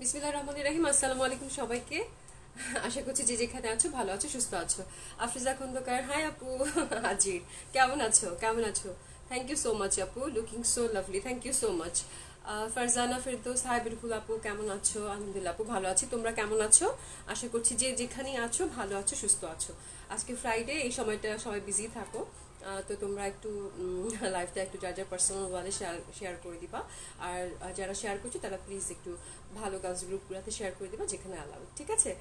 বিসমিল্লাহির রহমানির রহিম। আসসালামু আলাইকুম সবাইকে। আশা করছি যে যেখানে আছো ভালো আছো, সুস্থ আছো। আফরিজা খন্দকার, হাই আপু। হাজির। কেমন আছো? থ্যাংক ইউ সো মাচ আপু, looking so lovely, thank you so much. Farzana Ferdous, hi beautiful আপু, কেমন আছো? আলহামদুলিল্লাহ আপু, ভালো আছি। তোমরা কেমন আছো? আশা করছি যে যেখানেই আছো ভালো আছো, সুস্থ আছো। আজকে ফ্রাইডে, এই সময়টা সবাই বিজি থাকো। তো তোমরা একটু লাইফটা একটু যার যার পার্সোনাল ওয়ালে শেয়ার করে দিবা। আর যারা শেয়ার করছো তারা প্লিজ একটু ভালো কাজ গ্রুপগুলোতে শেয়ার করে দিবা যেখানে অ্যালাউ, ঠিক আছে?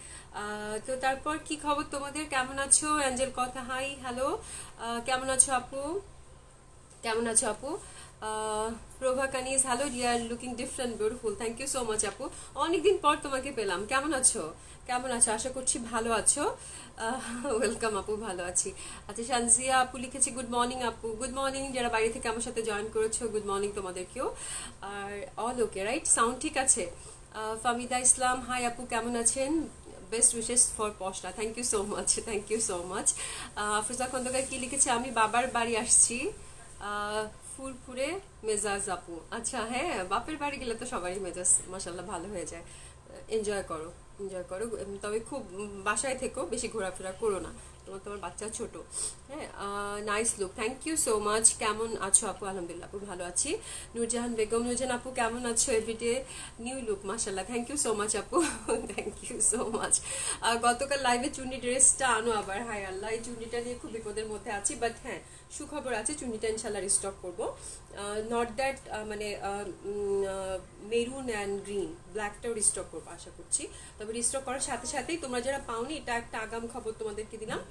তো তারপর কি খবর তোমাদের, কেমন আছো? অ্যাঞ্জেল কথা, হাই, হ্যালো। কেমন আছো আপু? কেমন আছো আপু? Prova Kaniz, hello dear, looking different, beautiful, thank you so much আপু। অনেকদিন পর তোমাকে পেলাম। কেমন আছো? আশা করছি ভালো আছো। ওয়েলকাম আপু, ভালো আছি। আচ্ছা, শানজিয়া আপু লিখেছি গুড মর্নিং আপু। গুড মর্নিং যারা বাইরে থেকে আমার সাথে জয়েন করেছো, গুড মর্নিং তোমাদেরকেও। আর অল ওকে রাইট, সাউন্ড ঠিক আছে? ফামিদা ইসলাম, হাই আপু, কেমন আছেন? Best wishes for Poshora, thank you so much, thank you so much. Afroza Khandakar কি লিখেছে, আমি বাবার বাড়ি আসছি। আহ, ফুরফুরে মেজাজ আপু। আচ্ছা, হ্যাঁ, বাপের বাড়ি গেলে তো সবারই মেজাজ মাসাল্লাহ ভালো হয়ে যায়। এনজয় করো, এনজয় করো। তবে খুব বাসায় থেকো, বেশি ঘোরাফেরা করো না। তোমার বাচ্চা ছোট। হ্যাঁ, nice look, thank you so much. কেমন আছো আপু? আলহামদুলিল্লাহ আপু, ভালো আছি। নূরজাহান বেগম, নূরজাহান আপু কেমন আছো? এভরিডে নিউ লুক, মাসাল্লাহ, থ্যাংক ইউ সো মাচ আপু, থ্যাংক ইউ সো মাচ। গতকাল লাইভে চুন্নি ড্রেসটা আনো আবার, হাই আল্লাহ, এই চুন্নিটা নিয়ে খুব বিপদের মধ্যে আছি, বাট হ্যাঁ, সুখবর আছে, চুন্নিটা ইনশাল্লাহ রিস্টক করবো। নট দ্যাট মানে মেরুন অ্যান্ড গ্রিন, ব্ল্যাকটাও রিস্টক করবো আশা করছি। তবে রিস্টক করার সাথে সাথেই তোমরা যারা পাওনি, এটা একটা আগাম খবর তোমাদেরকে দিলাম।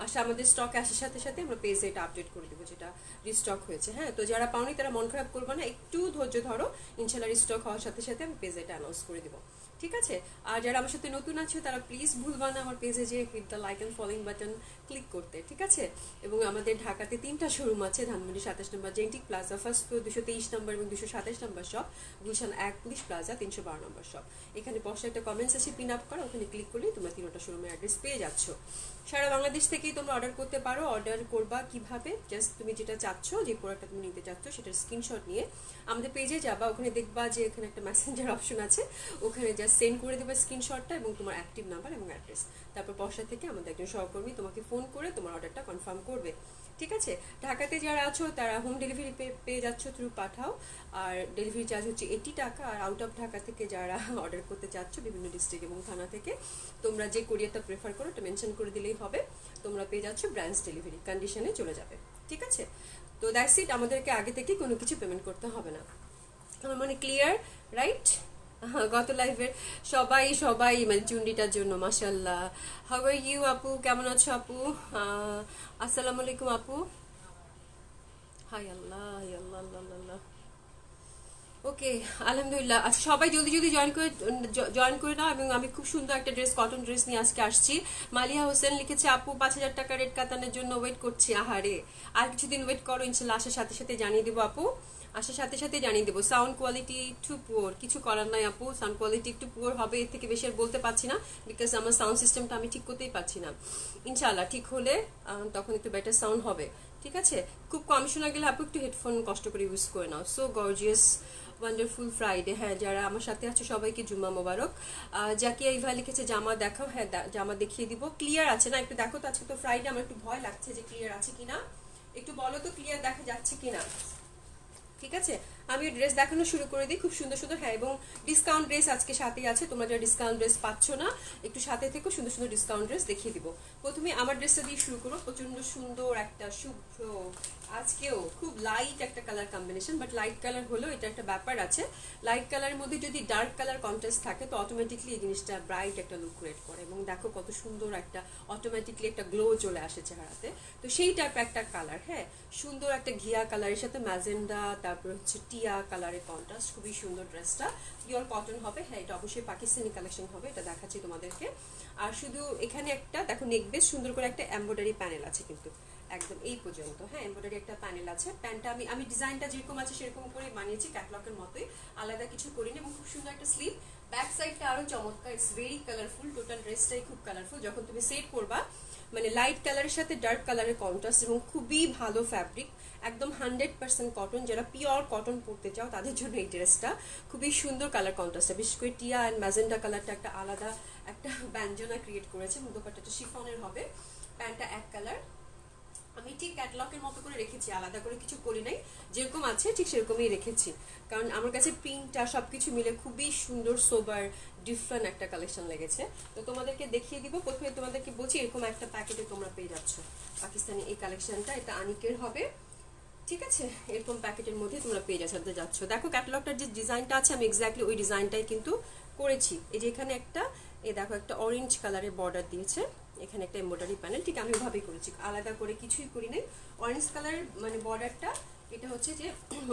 আশা আমাদের স্টক আসার সাথে সাথে আমরা পেজে এটা আপডেট করে দেবো যেটা রিস্টক হয়েছে। হ্যাঁ, তো যারা পাওনি তারা মন খারাপ করবে না, একটু ধৈর্য ধরো। ইনশাল্লাহ রিস্টক হওয়ার সাথে সাথে আমি পেজে এটা অ্যানাউন্স করে দেবো, ঠিক আছে? আর যারা আমার সাথে নতুন আছে তারা প্লিজ ভুলবা না আমার পেজে যে hit the like and following button click করতে, ঠিক আছে? এবং আমাদের ঢাকাতে 3টা শোরুম আছে, ধানমন্ডি 27 নম্বর জেন্টিক প্লাজা, ফার্স্ট ফ্লোর 223 নম্বর এবং 227 নম্বর শপ, গুলশান 1 পুলিশ প্লাজা 312 নম্বর শপ। এখানে পশে একটা কমেন্টস আছে, পিন আপ করা, ওখানে ক্লিক করলেই তোমরা 3টা শোরুমের অ্যাড্রেস পেয়ে যাচ্ছ। সারা বাংলাদেশ থেকেই তোমরা অর্ডার করতে পারো। অর্ডার করবা কিভাবে? জাস্ট তুমি যেটা চাচ্ছ, যে প্রোডাক্টটা তুমি নিতে চাচ্ছ, সেটার স্ক্রিনশট নিয়ে আমাদের পেজে যাবা, ওখানে দেখবা যে এখানে একটা মেসেঞ্জার অপশন আছে, ওখানে জাস্ট সেন্ড করে দেবা স্ক্রিনশটটা এবং তোমার অ্যাক্টিভ নাম্বার এবং অ্যাড্রেস। তারপর পশা থেকে আমাদের একজন সহকর্মী তোমাকে ফোন করে তোমার অর্ডারটা কনফার্ম করবে, ঠিক আছে? ঢাকাতে যারা আছো তারা হোম ডেলিভারি পেয়ে যাচ্ছ থ্রু পাঠাও। আর ডেলিভারি চার্জ হচ্ছে 80 টাকা। আর আউট অফ ঢাকা থেকে যারা অর্ডার করতে চাচ্ছ বিভিন্ন ডিস্ট্রিক্ট এবং থানা থেকে, তোমরা যে কোরিয়ারটা প্রেফার করো এটা মেনশন করে দিলেই হবে। তোমরা পেয়ে যাচ্ছ ব্রাঞ্চ ডেলিভারি কন্ডিশনে চলে যাবে, ঠিক আছে? তো দ্যাটস ইট, আমাদেরকে আগে থেকে কোনো কিছু পেমেন্ট করতে হবে না। আমার মানে ক্লিয়ার, রাইট? গত লাইভের সবাই সবাই মানে চুন্ডিটার জন্য মাশাল্লাহ। হাউ আর ইউ আপু, কেমন আছো আপু? আসসালামু আলাইকুম আপু। হাই আল্লাহ, হাই আল্লাহ, আল্লাহ আল্লাহ। ওকে, আলহামদুলিল্লাহ। আচ্ছা, সবাই জলদি জলদি জয়েন করে নাও। এবং আমি খুব সুন্দর একটা ড্রেস, কটন ড্রেস নিয়ে আজকে আসছি। মালিয়া হোসেন লিখেছে, আপু 5,000 টাকা রেড কাতানের জন্য ওয়েট করছি। আহারে, আর কিছুদিন ওয়েট করো, ইনশাল্লাহ আসার সাথে সাথে জানিয়ে দেবো আপু, আসার সাথে সাথে জানিয়ে দেবো। সাউন্ড কোয়ালিটি একটু পুয়ার, কিছু করার নাই আপু, সাউন্ড কোয়ালিটি একটু পুয়ার হবে, এর থেকে বেশি আর বলতে পারছি না, বিকজ আমার সাউন্ড সিস্টেমটা আমি ঠিক করতেই পারছি না। ইনশাল্লাহ ঠিক হলে তখন একটু বেটার সাউন্ড হবে, ঠিক আছে? খুব কম শোনা গেলে আপু একটু হেডফোন কষ্ট করে ইউজ করে নাও। So gorgeous, wonderful Friday. হ্যাঁ, যারা আমার সাথে আছে সবাইকে জুম্মা মোবারক। জাকিয়া ইভা লিখেছে, জামা দেখাও। হ্যাঁ, জামা দেখিয়ে দিব। ক্লিয়ার আছে না? একটু দেখো তো, আজকে তো ফ্রাইডে, আমার একটু ভয় লাগছে যে ক্লিয়ার আছে কিনা। একটু বলো তো ক্লিয়ার দেখা যাচ্ছে কিনা, ঠিক আছে? আমি ড্রেস দেখানো শুরু করে দিই, খুব সুন্দর সুন্দর। হ্যাঁ, এবং ডিসকাউন্ট ড্রেস আজকে সাথেই আছে। তোমরা যারা ডিসকাউন্ট ড্রেস পাচ্ছ না, একটু সাথে থেকে সুন্দর সুন্দর ডিসকাউন্ট ড্রেস দেখিয়ে দিব। প্রথমে আমার ড্রেসটা দিয়ে শুরু করবো। প্রচন্ড সুন্দর একটা শুভ্র, আজকেও খুব লাইট একটা colour combination, but light colour হলেও এটা একটা ব্যাপার আছে। লাইট কালারের মধ্যে যদি ডার্ক কালার কন্ট্রাস্ট থাকে তো অটোমেটিকলি এই জিনিসটা ব্রাইট একটা লুক ক্রিয়েট করে, এবং দেখো কত সুন্দর একটা অটোমেটিকলি একটা গ্লো চলে আসে চেহারাতে। তো সেই টাইপের একটা কালার, হ্যাঁ, সুন্দর একটা ঘিয়া কালারের সাথে ম্যাজেন্ডা, তারপর হচ্ছে টিয়া কালারের কন্ট্রাস্ট, খুবই সুন্দর ড্রেসটা। পিওর কটন হবে। হ্যাঁ, এটা অবশ্যই পাকিস্তানি কালেকশন হবে, এটা দেখাচ্ছি তোমাদেরকে। আর শুধু এখানে একটা দেখো, নেক বেস সুন্দর করে একটা এমব্রয়ডারি প্যানেল আছে কিন্তু একদম এই পর্যন্ত। হ্যাঁ, এমব্রয়ডারি একটা প্যানেল আছে। প্যান্টটা আমি ডিজাইনটা যেরকম আছে সেরকম করে বানিয়েছি, ক্যাটলগের মতোই, আলাদা কিছু করিনি। এবং খুব সুন্দর একটা স্লিভ, ব্যাক সাইডটা আরো চমৎকার, ইটস ভেরি কালারফুল, টোটাল ড্রেসটাই খুব কালারফুল। যখন তুমি সেট করবা মানে লাইট কালারের সাথে ডার্ক কালারের কন্ট্রাস্ট, এবং খুবই ভালো ফ্যাব্রিক, একদম 100% কটন। যারা পিওর কটন পরতে চাও তাদের জন্য এই ড্রেসটা খুবই সুন্দর কালার কন্ট্রাস্টটা, বিশেষ করে টিয়া অ্যান্ড ম্যাজেন্ডা কালারটা একটা আলাদা একটা ব্যঞ্জনা ক্রিয়েট করেছে। দোপাট্টাটা শিফনের হবে, প্যান্টটা এক কালার। আমি ঠিক ক্যাটালগের মতো করে রেখেছি, আলাদা করে কিছু করি নাই, যেরকম আছে ঠিক সেরকমই রেখেছি, কারণ আমার কাছে প্রিন্টটা সবকিছু মিলে খুবই সুন্দর, সোবার, ডিফারেন্ট একটা কালেকশন লেগেছে। তো তোমাদেরকে দেখিয়ে দিব। প্রথমে তোমাদেরকে বলছি এরকম একটা প্যাকেটে তোমরা পেয়ে যাচ্ছ পাকিস্তানি এই কালেকশনটা, এটা আনিকের হবে, ঠিক আছে। এরকম প্যাকেটের মধ্যে তোমরা পেয়ে যাচ্ছ। দেখো ক্যাটালগটার যে ডিজাইনটা আছে আমি এক্স্যাক্টলি ওই ডিজাইনটাই কিন্তু করেছি। এই যে এখানে একটা, এই দেখো একটা অরেঞ্জ কালারের বর্ডার দিয়েছে, এখানে একটা এমব্রয়ডারি প্যানেল, ঠিক আমি ওইভাবেই করেছি, আলাদা করে কিছুই করি নাই। অরেঞ্জ কালারের মানে বর্ডারটা, এটা হচ্ছে যে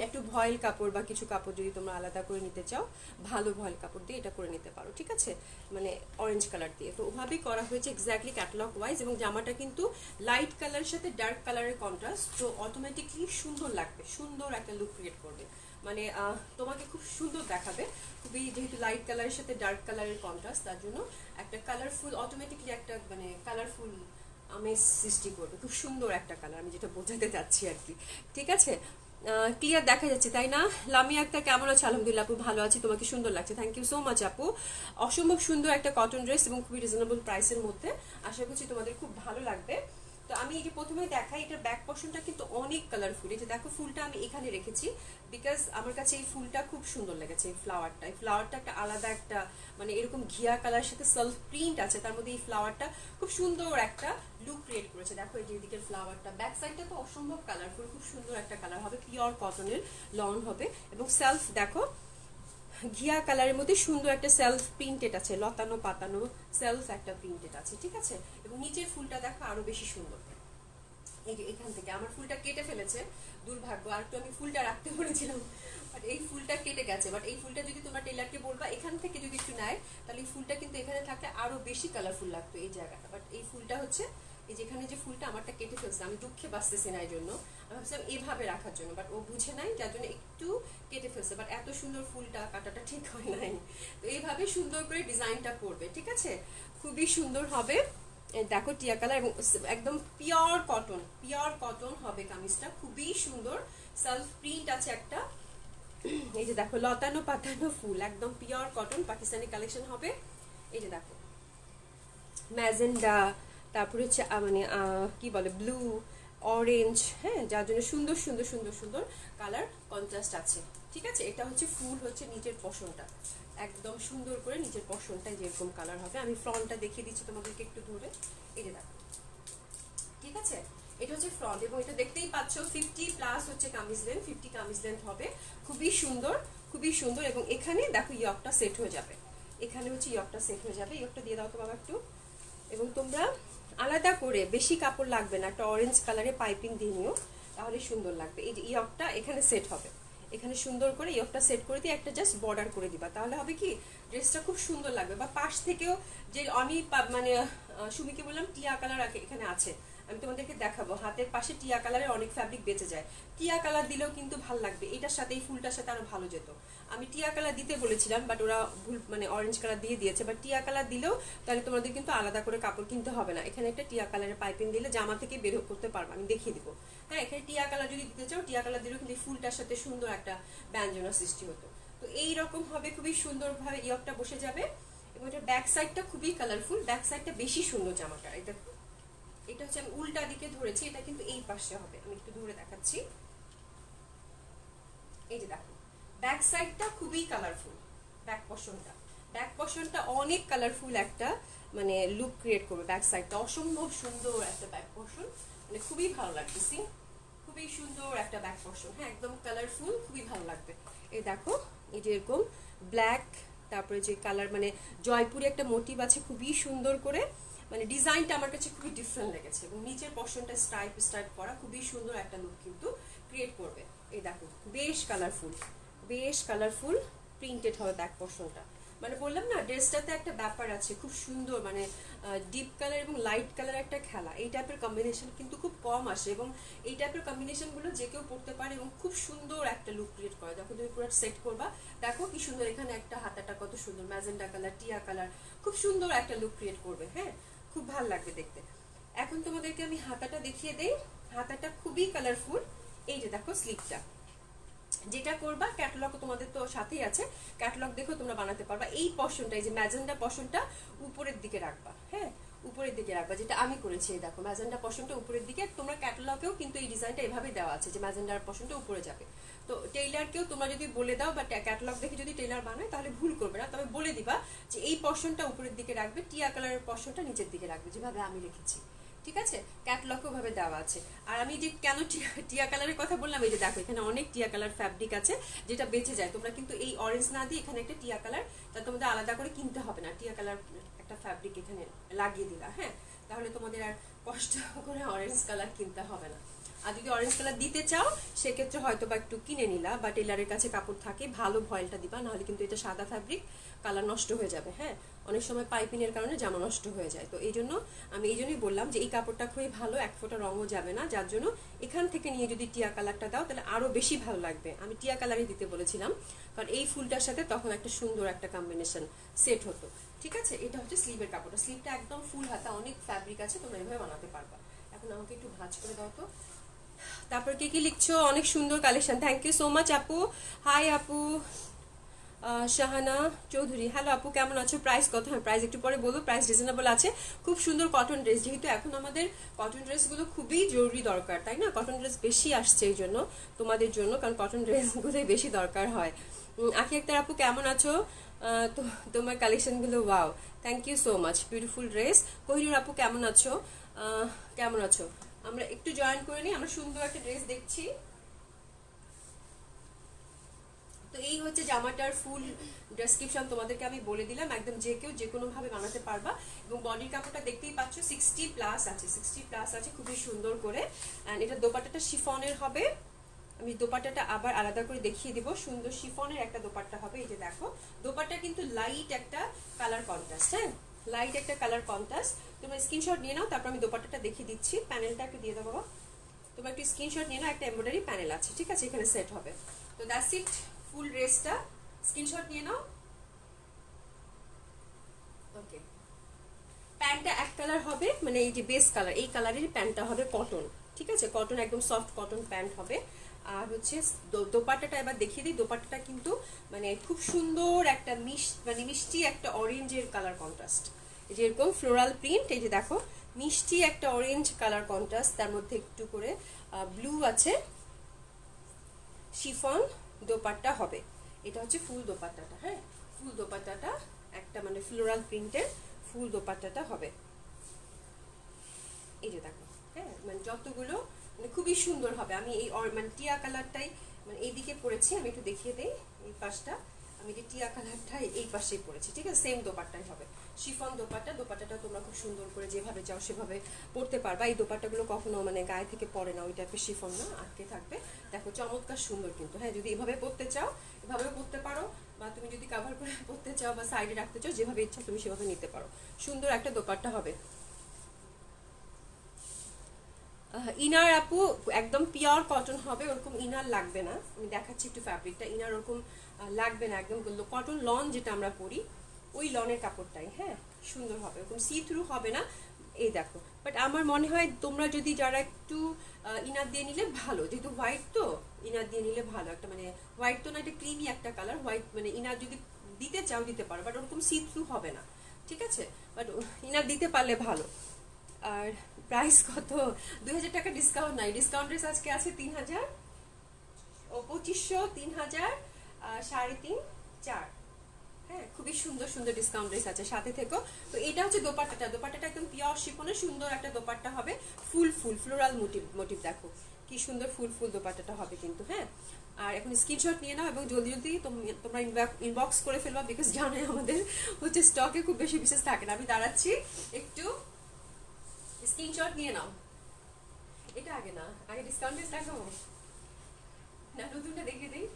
একটু ভয়েল কাপড় বা কিছু কাপড় যদি তোমরা আলাদা করে নিতে চাও, ভালো ভয়েল কাপড় দিয়ে এটা করে নিতে পারো, ঠিক আছে, মানে অরেঞ্জ কালার দিয়ে। তো ওভাবেই করা হয়েছে এক্স্যাক্টলি ক্যাটালগ ওয়াইজ, এবং জামাটা কিন্তু লাইট কালারের সাথে ডার্ক কালারের কন্ট্রাস্ট, তো অটোমেটিকলি সুন্দর লাগবে, সুন্দর একটা লুক ক্রিয়েট করবে, মানে তোমাকে খুব সুন্দর দেখাবে। খুবই যেহেতু লাইট কালারের সাথে ডার্ক কালারের কন্ট্রাস্ট, তার জন্য একটা কালারফুল, অটোমেটিকলি একটা মানে কালারফুল আমেজ সৃষ্টি করবে, খুব সুন্দর একটা কালার, আমি যেটা বোঝাতে চাচ্ছি আর কি, ঠিক আছে। ক্লিয়ার দেখা যাচ্ছে তাই না? লামিয়া আক্তার কেমন আছে? আলহামদুলিল্লাহ আপু ভালো আছি, তোমাকে সুন্দর লাগছে, থ্যাংক ইউ সো মাচ আপু। অসম্ভব সুন্দর একটা কটন ড্রেস এবং খুবই রিজনেবল প্রাইসের মধ্যে, আশা করছি তোমাদের খুব ভালো লাগবে। তো আমি এই যে প্রথমে দেখাই, এটার ব্যাক পোর্শনটা কিন্তু অনেক কালারফুল। এই যে দেখো ফুলটা আমি এখানে রেখেছি, বিকজ আমার কাছে এই ফুলটা খুব সুন্দর লেগেছে। এই ফ্লাওয়ারটা একটা আলাদা একটা মানে এরকম ঘিয়া কালার সাথে সেলফ প্রিন্ট আছে, তার মধ্যে এই ফ্লাওয়ারটা খুব সুন্দর একটা লুক ক্রিয়েট করেছে। দেখো এই যে এদিকের ফ্লাওয়ারটা, ব্যাক সাইডটা তো অসম্ভব কালারফুল, খুব সুন্দর একটা কালার হবে, পিওর কটনের লন হবে, এবং সেলফ দেখো ঘিয়া কালারের মধ্যে সুন্দর একটা সেলফ প্রিন্টেড আছে, লতানো পাতানো সেলফ একটা প্রিন্টেড আছে, ঠিক আছে। এবং নিচের ফুলটা দেখো আরো বেশি সুন্দর। এই যে এখান থেকে আমার ফুলটা কেটে ফেলেছে, দুর্ভাগ্য, আর একটু আমি ফুলটা রাখতে বলেছিলাম, বাট এই ফুলটা কেটে গেছে। বাট এই ফুলটা যদি তোমরা টেলারকে বলবা এখান থেকে যদি একটু নেয়, তাহলে এই ফুলটা কিন্তু এখানে থাকলে আরো বেশি কালারফুল লাগতো এই জায়গাটা। বাট এই ফুলটা হচ্ছে এই যেখানে যে ফুলটা আমারটা কেটে ফেলছে, আমি দুঃখে বাঁচতেছি না এই জন্য, আমি ভাবছিলাম এভাবে রাখার জন্য, বাট ও বুঝে নাই, যার জন্য একটু কেটে ফেলছে। বাট এত সুন্দর ফুলটা কাটাটা ঠিক হয় নাই, তো এইভাবে সুন্দর করে ডিজাইনটা করবে, ঠিক আছে, খুবই সুন্দর হবে। দেখো টিয়া কালার এবং একদম পিওর কটন হবে কামিজটা, খুবই সুন্দর, সেলফ প্রিন্ট আছে একটা। এই যে দেখো লতানো পাতানো ফুল, একদম পিওর কটন পাকিস্তানি কালেকশন হবে। এই যে দেখো ম্যাজেন্ডা, তারপরে হচ্ছে মানে কি বলে ব্লু, অরেঞ্জ, হ্যাঁ, যার জন্য সুন্দর সুন্দর সুন্দর সুন্দর কালার কন্ট্রাস্ট আছে, ঠিক আছে। এটা হচ্ছে ফুল, হচ্ছে নিচের পশনটা, একদম সুন্দর করে নিচের পশনটা যেরকম কালার হবে। আমি ফ্রন্টটা দেখিয়ে দিচ্ছি তোমাদেরকে একটু ধরে, এই যে দেখো, ঠিক আছে। এটা হচ্ছে ফ্রন্ট, এবং এটা দেখতেই পাচ্ছ 50+ হচ্ছে কামিজ লেন্থ, 50 কামিজ লেন্থ হবে, খুবই সুন্দর, খুবই সুন্দর। এবং এখানে দেখো ইয়কটা সেট হয়ে যাবে, এখানে হচ্ছে ইয়কটা সেট হয়ে যাবে। ইয়কটা দিয়ে দাও তো বাবা একটু। এবং তোমরা আলাদা করে বেশি কাপড় লাগবে না, একটা অরেঞ্জ কালারে পাইপিং দিয়ে নিও, তাহলে সুন্দর লাগবে। এই যে ইয়কটা এখানে সেট হবে, এখানে সুন্দর করে ইয়কটা সেট করে দিয়ে একটা জাস্ট বর্ডার করে দিবা, তাহলে হবে কি ড্রেসটা খুব সুন্দর লাগবে। বা পাশ থেকেও যে আমি মানে সুমিকে বললাম টিয়া কালার এখানে আছে, আমি তোমাদেরকে দেখাবো, হাতের পাশে টিয়া কালারের অনেক ফ্যাব্রিক বেঁচে যায়, টিয়া কালার দিলেও কিন্তু ভালো লাগবে, এটার সাথে এই ফুলটার সাথে আরো ভালো যেত। আমি টিয়া কালার দিতে বলেছিলাম, বাট ওরা ভুল মানে অরেঞ্জ কালার দিয়ে দিয়েছে। বাট টিয়া কালার দিলেও তাহলে তোমাদের কিন্তু আলাদা করে কাপড় কিনতে হবে না, এখানে একটা টিয়া কালারের পাইপিং দিলে জামা থেকে বের করতে পারবো, আমি দেখিয়ে দিবো। হ্যাঁ, এখানে টিয়া কালার যদি দিতে চাও, টিয়া কালার দিলেও কিন্তু এই ফুলটার সাথে সুন্দর একটা ব্যঞ্জনা সৃষ্টি হতো। তো এইরকম হবে, খুবই সুন্দরভাবে ইয়কটা বসে যাবে। এবং এটার ব্যাক সাইডটা খুবই কালারফুল, ব্যাক সাইডটা বেশি সুন্দর জামাটা। এটা হচ্ছে আমি উল্টা দিকে ধরেছি, এটা কিন্তু এই পাশে হবে, আমি একটু ধরে দেখাচ্ছি। এই যে দেখো ব্যাক সাইডটা খুবই কালারফুল, ব্যাক পশনটা অনেক কালারফুল একটা মানে লুক ক্রিয়েট করবে। ব্যাক সাইডটা অসম্ভব সুন্দর একটা ব্যাক পশন, মানে খুবই ভালো লাগতেছি, খুবই সুন্দর একটা ব্যাক পশন, হ্যাঁ একদম কালারফুল, খুবই ভালো লাগবে। এই দেখো এই যে এরকম ব্ল্যাক, তারপরে যে কালার মানে জয়পুরে একটা মোটিভ আছে খুবই সুন্দর করে, মানে ডিজাইনটা আমার কাছে খুবই ডিফারেন্ট লেগেছে। এবং নিচের পশনটা স্ট্রাইপ করা, খুবই সুন্দর একটা লুক কিন্তু ক্রিয়েট করবে। এই দেখো বেশ কালারফুল প্রিন্টেড হবে ব্যাক পশনটা, মানে বললাম না ড্রেসটাতে একটা ব্যাপার আছে, খুব সুন্দর, মানে ডিপ কালার এবং লাইট কালার একটা খেলা। এই টাইপের কম্বিনেশন কিন্তু খুব কম আসে, এবং এই টাইপের কম্বিনেশনগুলো যে কেউ পড়তে পারে এবং খুব সুন্দর একটা লুক ক্রিয়েট করে। যখন তুমি পুরো সেট করবা, দেখো কি সুন্দর, এখানে একটা হাতাটা কত সুন্দর ম্যাজেন্ডা কালার, টিয়া কালার, খুব সুন্দর একটা লুক ক্রিয়েট করবে। হ্যাঁ, খুব ভালো লাগবে দেখতে। এখন তোমাদেরকে আমি হাতাটা দেখিয়ে দেই। হাতাটা খুবই কালারফুল। এই যে দেখো স্লিভটা, যেটা করবা ক্যাটালগ তোমাদের তো সাথেই আছে, ক্যাটালগ দেখো তোমরা বানাতে পারবা। এই পশনটা, এই যে ম্যাজেন্ডা পশনটা উপরের দিকে রাখবা। হ্যাঁ, উপরের দিকে রাখবা, যেটা আমি করেছি। দেখো ম্যাজেন্ডা পশনটা উপরের দিকে, তোমরা ক্যাটালগেও কিন্তু এই ডিজাইনটা এভাবে দেওয়া আছে যে ম্যাজেন্ডার পশনটা উপরে যাবে। তো টেইলারকেও তোমরা যদি বলে দাও বা ক্যাটালগ দেখে যদি টেইলার বানায় তাহলে ভুল করবে না, তবে বলে দিবা যে এই পশনটা উপরের দিকে রাখবে, টিয়া কালারের পশনটা নিচের দিকে রাখবে, যেভাবে আমি রেখেছি। ঠিক আছে, ক্যাটলগও ভাবে দেওয়া আছে। আর আমি যে কেন টিয়া কালারের কথা বললাম, এই যে দেখো এখানে অনেক টিয়া কালার ফ্যাব্রিক আছে যেটা বেঁচে যায়। তোমরা কিন্তু এই অরেঞ্জ না দিয়ে এখানে একটা টিয়া কালার, তা তোমাদের আলাদা করে কিনতে হবে না, টিয়া কালার একটা ফ্যাব্রিক এখানে লাগিয়ে দিলা। হ্যাঁ, তাহলে তোমাদের আর কষ্ট করে অরেঞ্জ কালার কিনতে হবে না। আর যদি অরেঞ্জ কালার দিতে চাও সেক্ষেত্রে হয়তো বা একটু কিনে নিলা, বা টেলারের কাছে কাপড় থাকে ভালো ভয়েলটা দিবা, নাহলে কিন্তু এটা সাদা ফ্যাব্রিক, কালার নষ্ট হয়ে যাবে। হ্যাঁ, অনেক সময় পাইপিংয়ের কারণে জামা নষ্ট হয়ে যায়। তো এই জন্য আমি এই জন্যই বললাম যে এই কাপড়টা খুবই ভালো, এক ফোঁটা রঙও যাবে না, যার জন্য এখান থেকে নিয়ে যদি টিয়া কালারটা দাও তাহলে আরো বেশি ভালো লাগবে। আমি টিয়া কালারই দিতে বলেছিলাম, কারণ এই ফুলটার সাথে তখন একটা সুন্দর একটা কম্বিনেশন সেট হতো। ঠিক আছে, এটা হচ্ছে স্লিভের কাপড়টা। স্লিভটা একদম ফুল হাতা, অনেক ফ্যাব্রিক আছে, তোমরা এভাবে বানাতে পারবা। এখন আমাকে একটু ভাঁজ করে দাও তো। তারপর কি কি লিখছো? অনেক সুন্দর collection, thank you so much আপু। হাই আপু শাহানা চৌধুরী, হ্যালো আপু, কেমন আছো? প্রাইস কত? হ্যাঁ, প্রাইস একটু পরে বলবো। প্রাইস রিজনেবল আছে, খুব সুন্দর কটন ড্রেস, যেহেতু এখন আমাদের কটন ড্রেসগুলো খুবই জরুরি দরকার, তাই না? কটন ড্রেস বেশি আসছে এই জন্য তোমাদের জন্য, কারণ কটন ড্রেসগুলোই বেশি দরকার হয়। আখি আক্তার আপু কেমন আছো? তো তোমার কালেকশনগুলো wow, thank you so much, beautiful dress. Kohinoor আপু কেমন আছো? কেমন আছো? আমরা একটু জয়েন করে নিই, আমরা সুন্দর একটা ড্রেস দেখছি। তো এই হচ্ছে জামাটার ফুল ডেসক্রিপশন তোমাদেরকে আমি বলে দিলাম, একদম যে কেউ যে কোনো ভাবে বানাতে পারবা। এবং বডির কাপড়টা দেখতেই পাচ্ছ 60+ আছে, 60+ আছে, খুবই সুন্দর করে। এন্ড এটা দোপাট্টাটা শিফনের হবে। আমি দোপাট্টাটা আবার আলাদা করে দেখিয়ে দিব, সুন্দর শিফনের একটা দোপাট্টা হবে। এই যে দেখো, দোপাট্টা কিন্তু লাইট একটা কালার কন্ট্রাস্ট। হ্যাঁ, লাইট একটা কালার কন্ট্রাস্ট। তোমরা স্ক্রিনশট নিয়ে নাও, তারপর আমি দোপাট্টাটা দেখিয়ে দিচ্ছি। প্যানেলটা একটু দিয়ে দাও বাবা, তোমরা একটু স্ক্রিনশট নিয়ে নাও, একটা এমব্রয়ডারি প্যানেল আছে। ঠিক আছে, এখানে সেট হবে। তো দ্যাটস ইট, ফুল ড্রেসটা স্ক্রিনশট নিয়ে নাও। ওকে, প্যান্টটা এক কালার হবে, মানে এই যে বেস কালার, এই কালারের প্যান্টটা হবে কটন। ঠিক আছে, কটন, একদম সফট কটন প্যান্ট হবে। আর হচ্ছে দোপাট্টাটা এবার দেখিয়ে দিই। দোপাট্টাটা কিন্তু মানে খুব সুন্দর একটা মানে মিষ্টি একটা অরেঞ্জের কালার কন্ট্রাস্ট, যেরকম ফ্লোরাল প্রিন্ট। এই যে দেখো, মিষ্টি একটা অরেঞ্জ কালার কন্ট্রাস্ট, তার মধ্যে একটু করে ব্লু আছে। শিফন দোপাট্টা হবে, এটা হচ্ছে ফুল দোপাট্টাটা। হ্যাঁ, ফুল দোপাট্টাটা একটা মানে ফ্লোরাল প্রিন্টের ফুল দোপাট্টাটা হবে। এই যে দেখো, হ্যাঁ, মানে যতগুলো মানে খুবই সুন্দর হবে। আমি এই মানে টিয়া কালারটাই মানে এইদিকে পরেছি, আমি একটু দেখিয়ে দেই। এই পাশটা আমি যে টিয়া কালারটা এই পাশেই পরেছি। ঠিক আছে, সেম দোপাট্টাই হবে, শিফন দোপাট্টা। দোপাট্টাটা তোমরা খুব সুন্দর করে যেভাবে চাও সেভাবে পরতে পারবা। এই দোপাট্টাগুলো কখনো মানে গায়ে থেকে পরে না, ওই টাইপের শিফন না, আটকে থাকবে। দেখো চমৎকার সুন্দর কিন্তু। হ্যাঁ, যদি এভাবে পরতে চাও এভাবেও পরতে পারো, বা তুমি যদি কাভার করে পরতে চাও বা সাইডে রাখতে চাও, যেভাবে ইচ্ছা তুমি সেভাবে নিতে পারো। সুন্দর একটা দোপাট্টা হবে। ইনার আপু একদম পিওর কটন হবে, ওরকম ইনার লাগবে না। আমি দেখাচ্ছি একটু ফ্যাব্রিকটা, ইনার ওরকম লাগবে না, একদম কটন লন যেটা আমরা পরি ওই লনের কাপড়টাই। হ্যাঁ, সুন্দর হবে, ওরকম সি থ্রু হবে না। এই দেখো, বাট আমার মনে হয় তোমরা যদি যারা একটু ইনার দিয়ে নিলে ভালো, যেহেতু হোয়াইট তো ইনার দিয়ে নিলে ভালো। একটা মানে হোয়াইট তো না, এটা ক্রিমি একটা কালার, হোয়াইট মানে ইনার যদি দিতে চাও দিতে পারো, বাট ওরকম সি থ্রু হবে না। ঠিক আছে, বাট ইনার দিতে পারলে ভালো। আর প্রাইস কত? 2000 টাকা ডিসকাউন্ট নাই, ডিসকাউন্ট রেস আজকে আছে 3000 ও 2500, 3000, 3.5, 4। হ্যাঁ, খুবই সুন্দর সুন্দর ডিসকাউন্ট রেস আছে, সাথে থেকো। তো এটা হচ্ছে দোপাট্টাটা। দোপাট্টাটা একদম পিওর শিফনের সুন্দর একটা দোপাট্টা হবে, ফুল ফুল ফ্লোরাল মোটিভ দেখো কি সুন্দর ফুল ফুল দোপাট্টাটা হবে কিন্তু। হ্যাঁ, আর এখন স্ক্রিনশট নিয়ে নাও এবং জলদি জলদি তোমরা ইনবক্স করে ফেলবা, বিকজ জানোই আমাদের হচ্ছে স্টকে খুব বেশি বিশেষ থাকে না। আমি দাঁড়াচ্ছি একটু, স্ক্রিনশট নিয়ে নাও। এটা আগে না, আগে ডিসকাউন্ট দেখাবো না, নতুনটা দেখিয়ে দিই।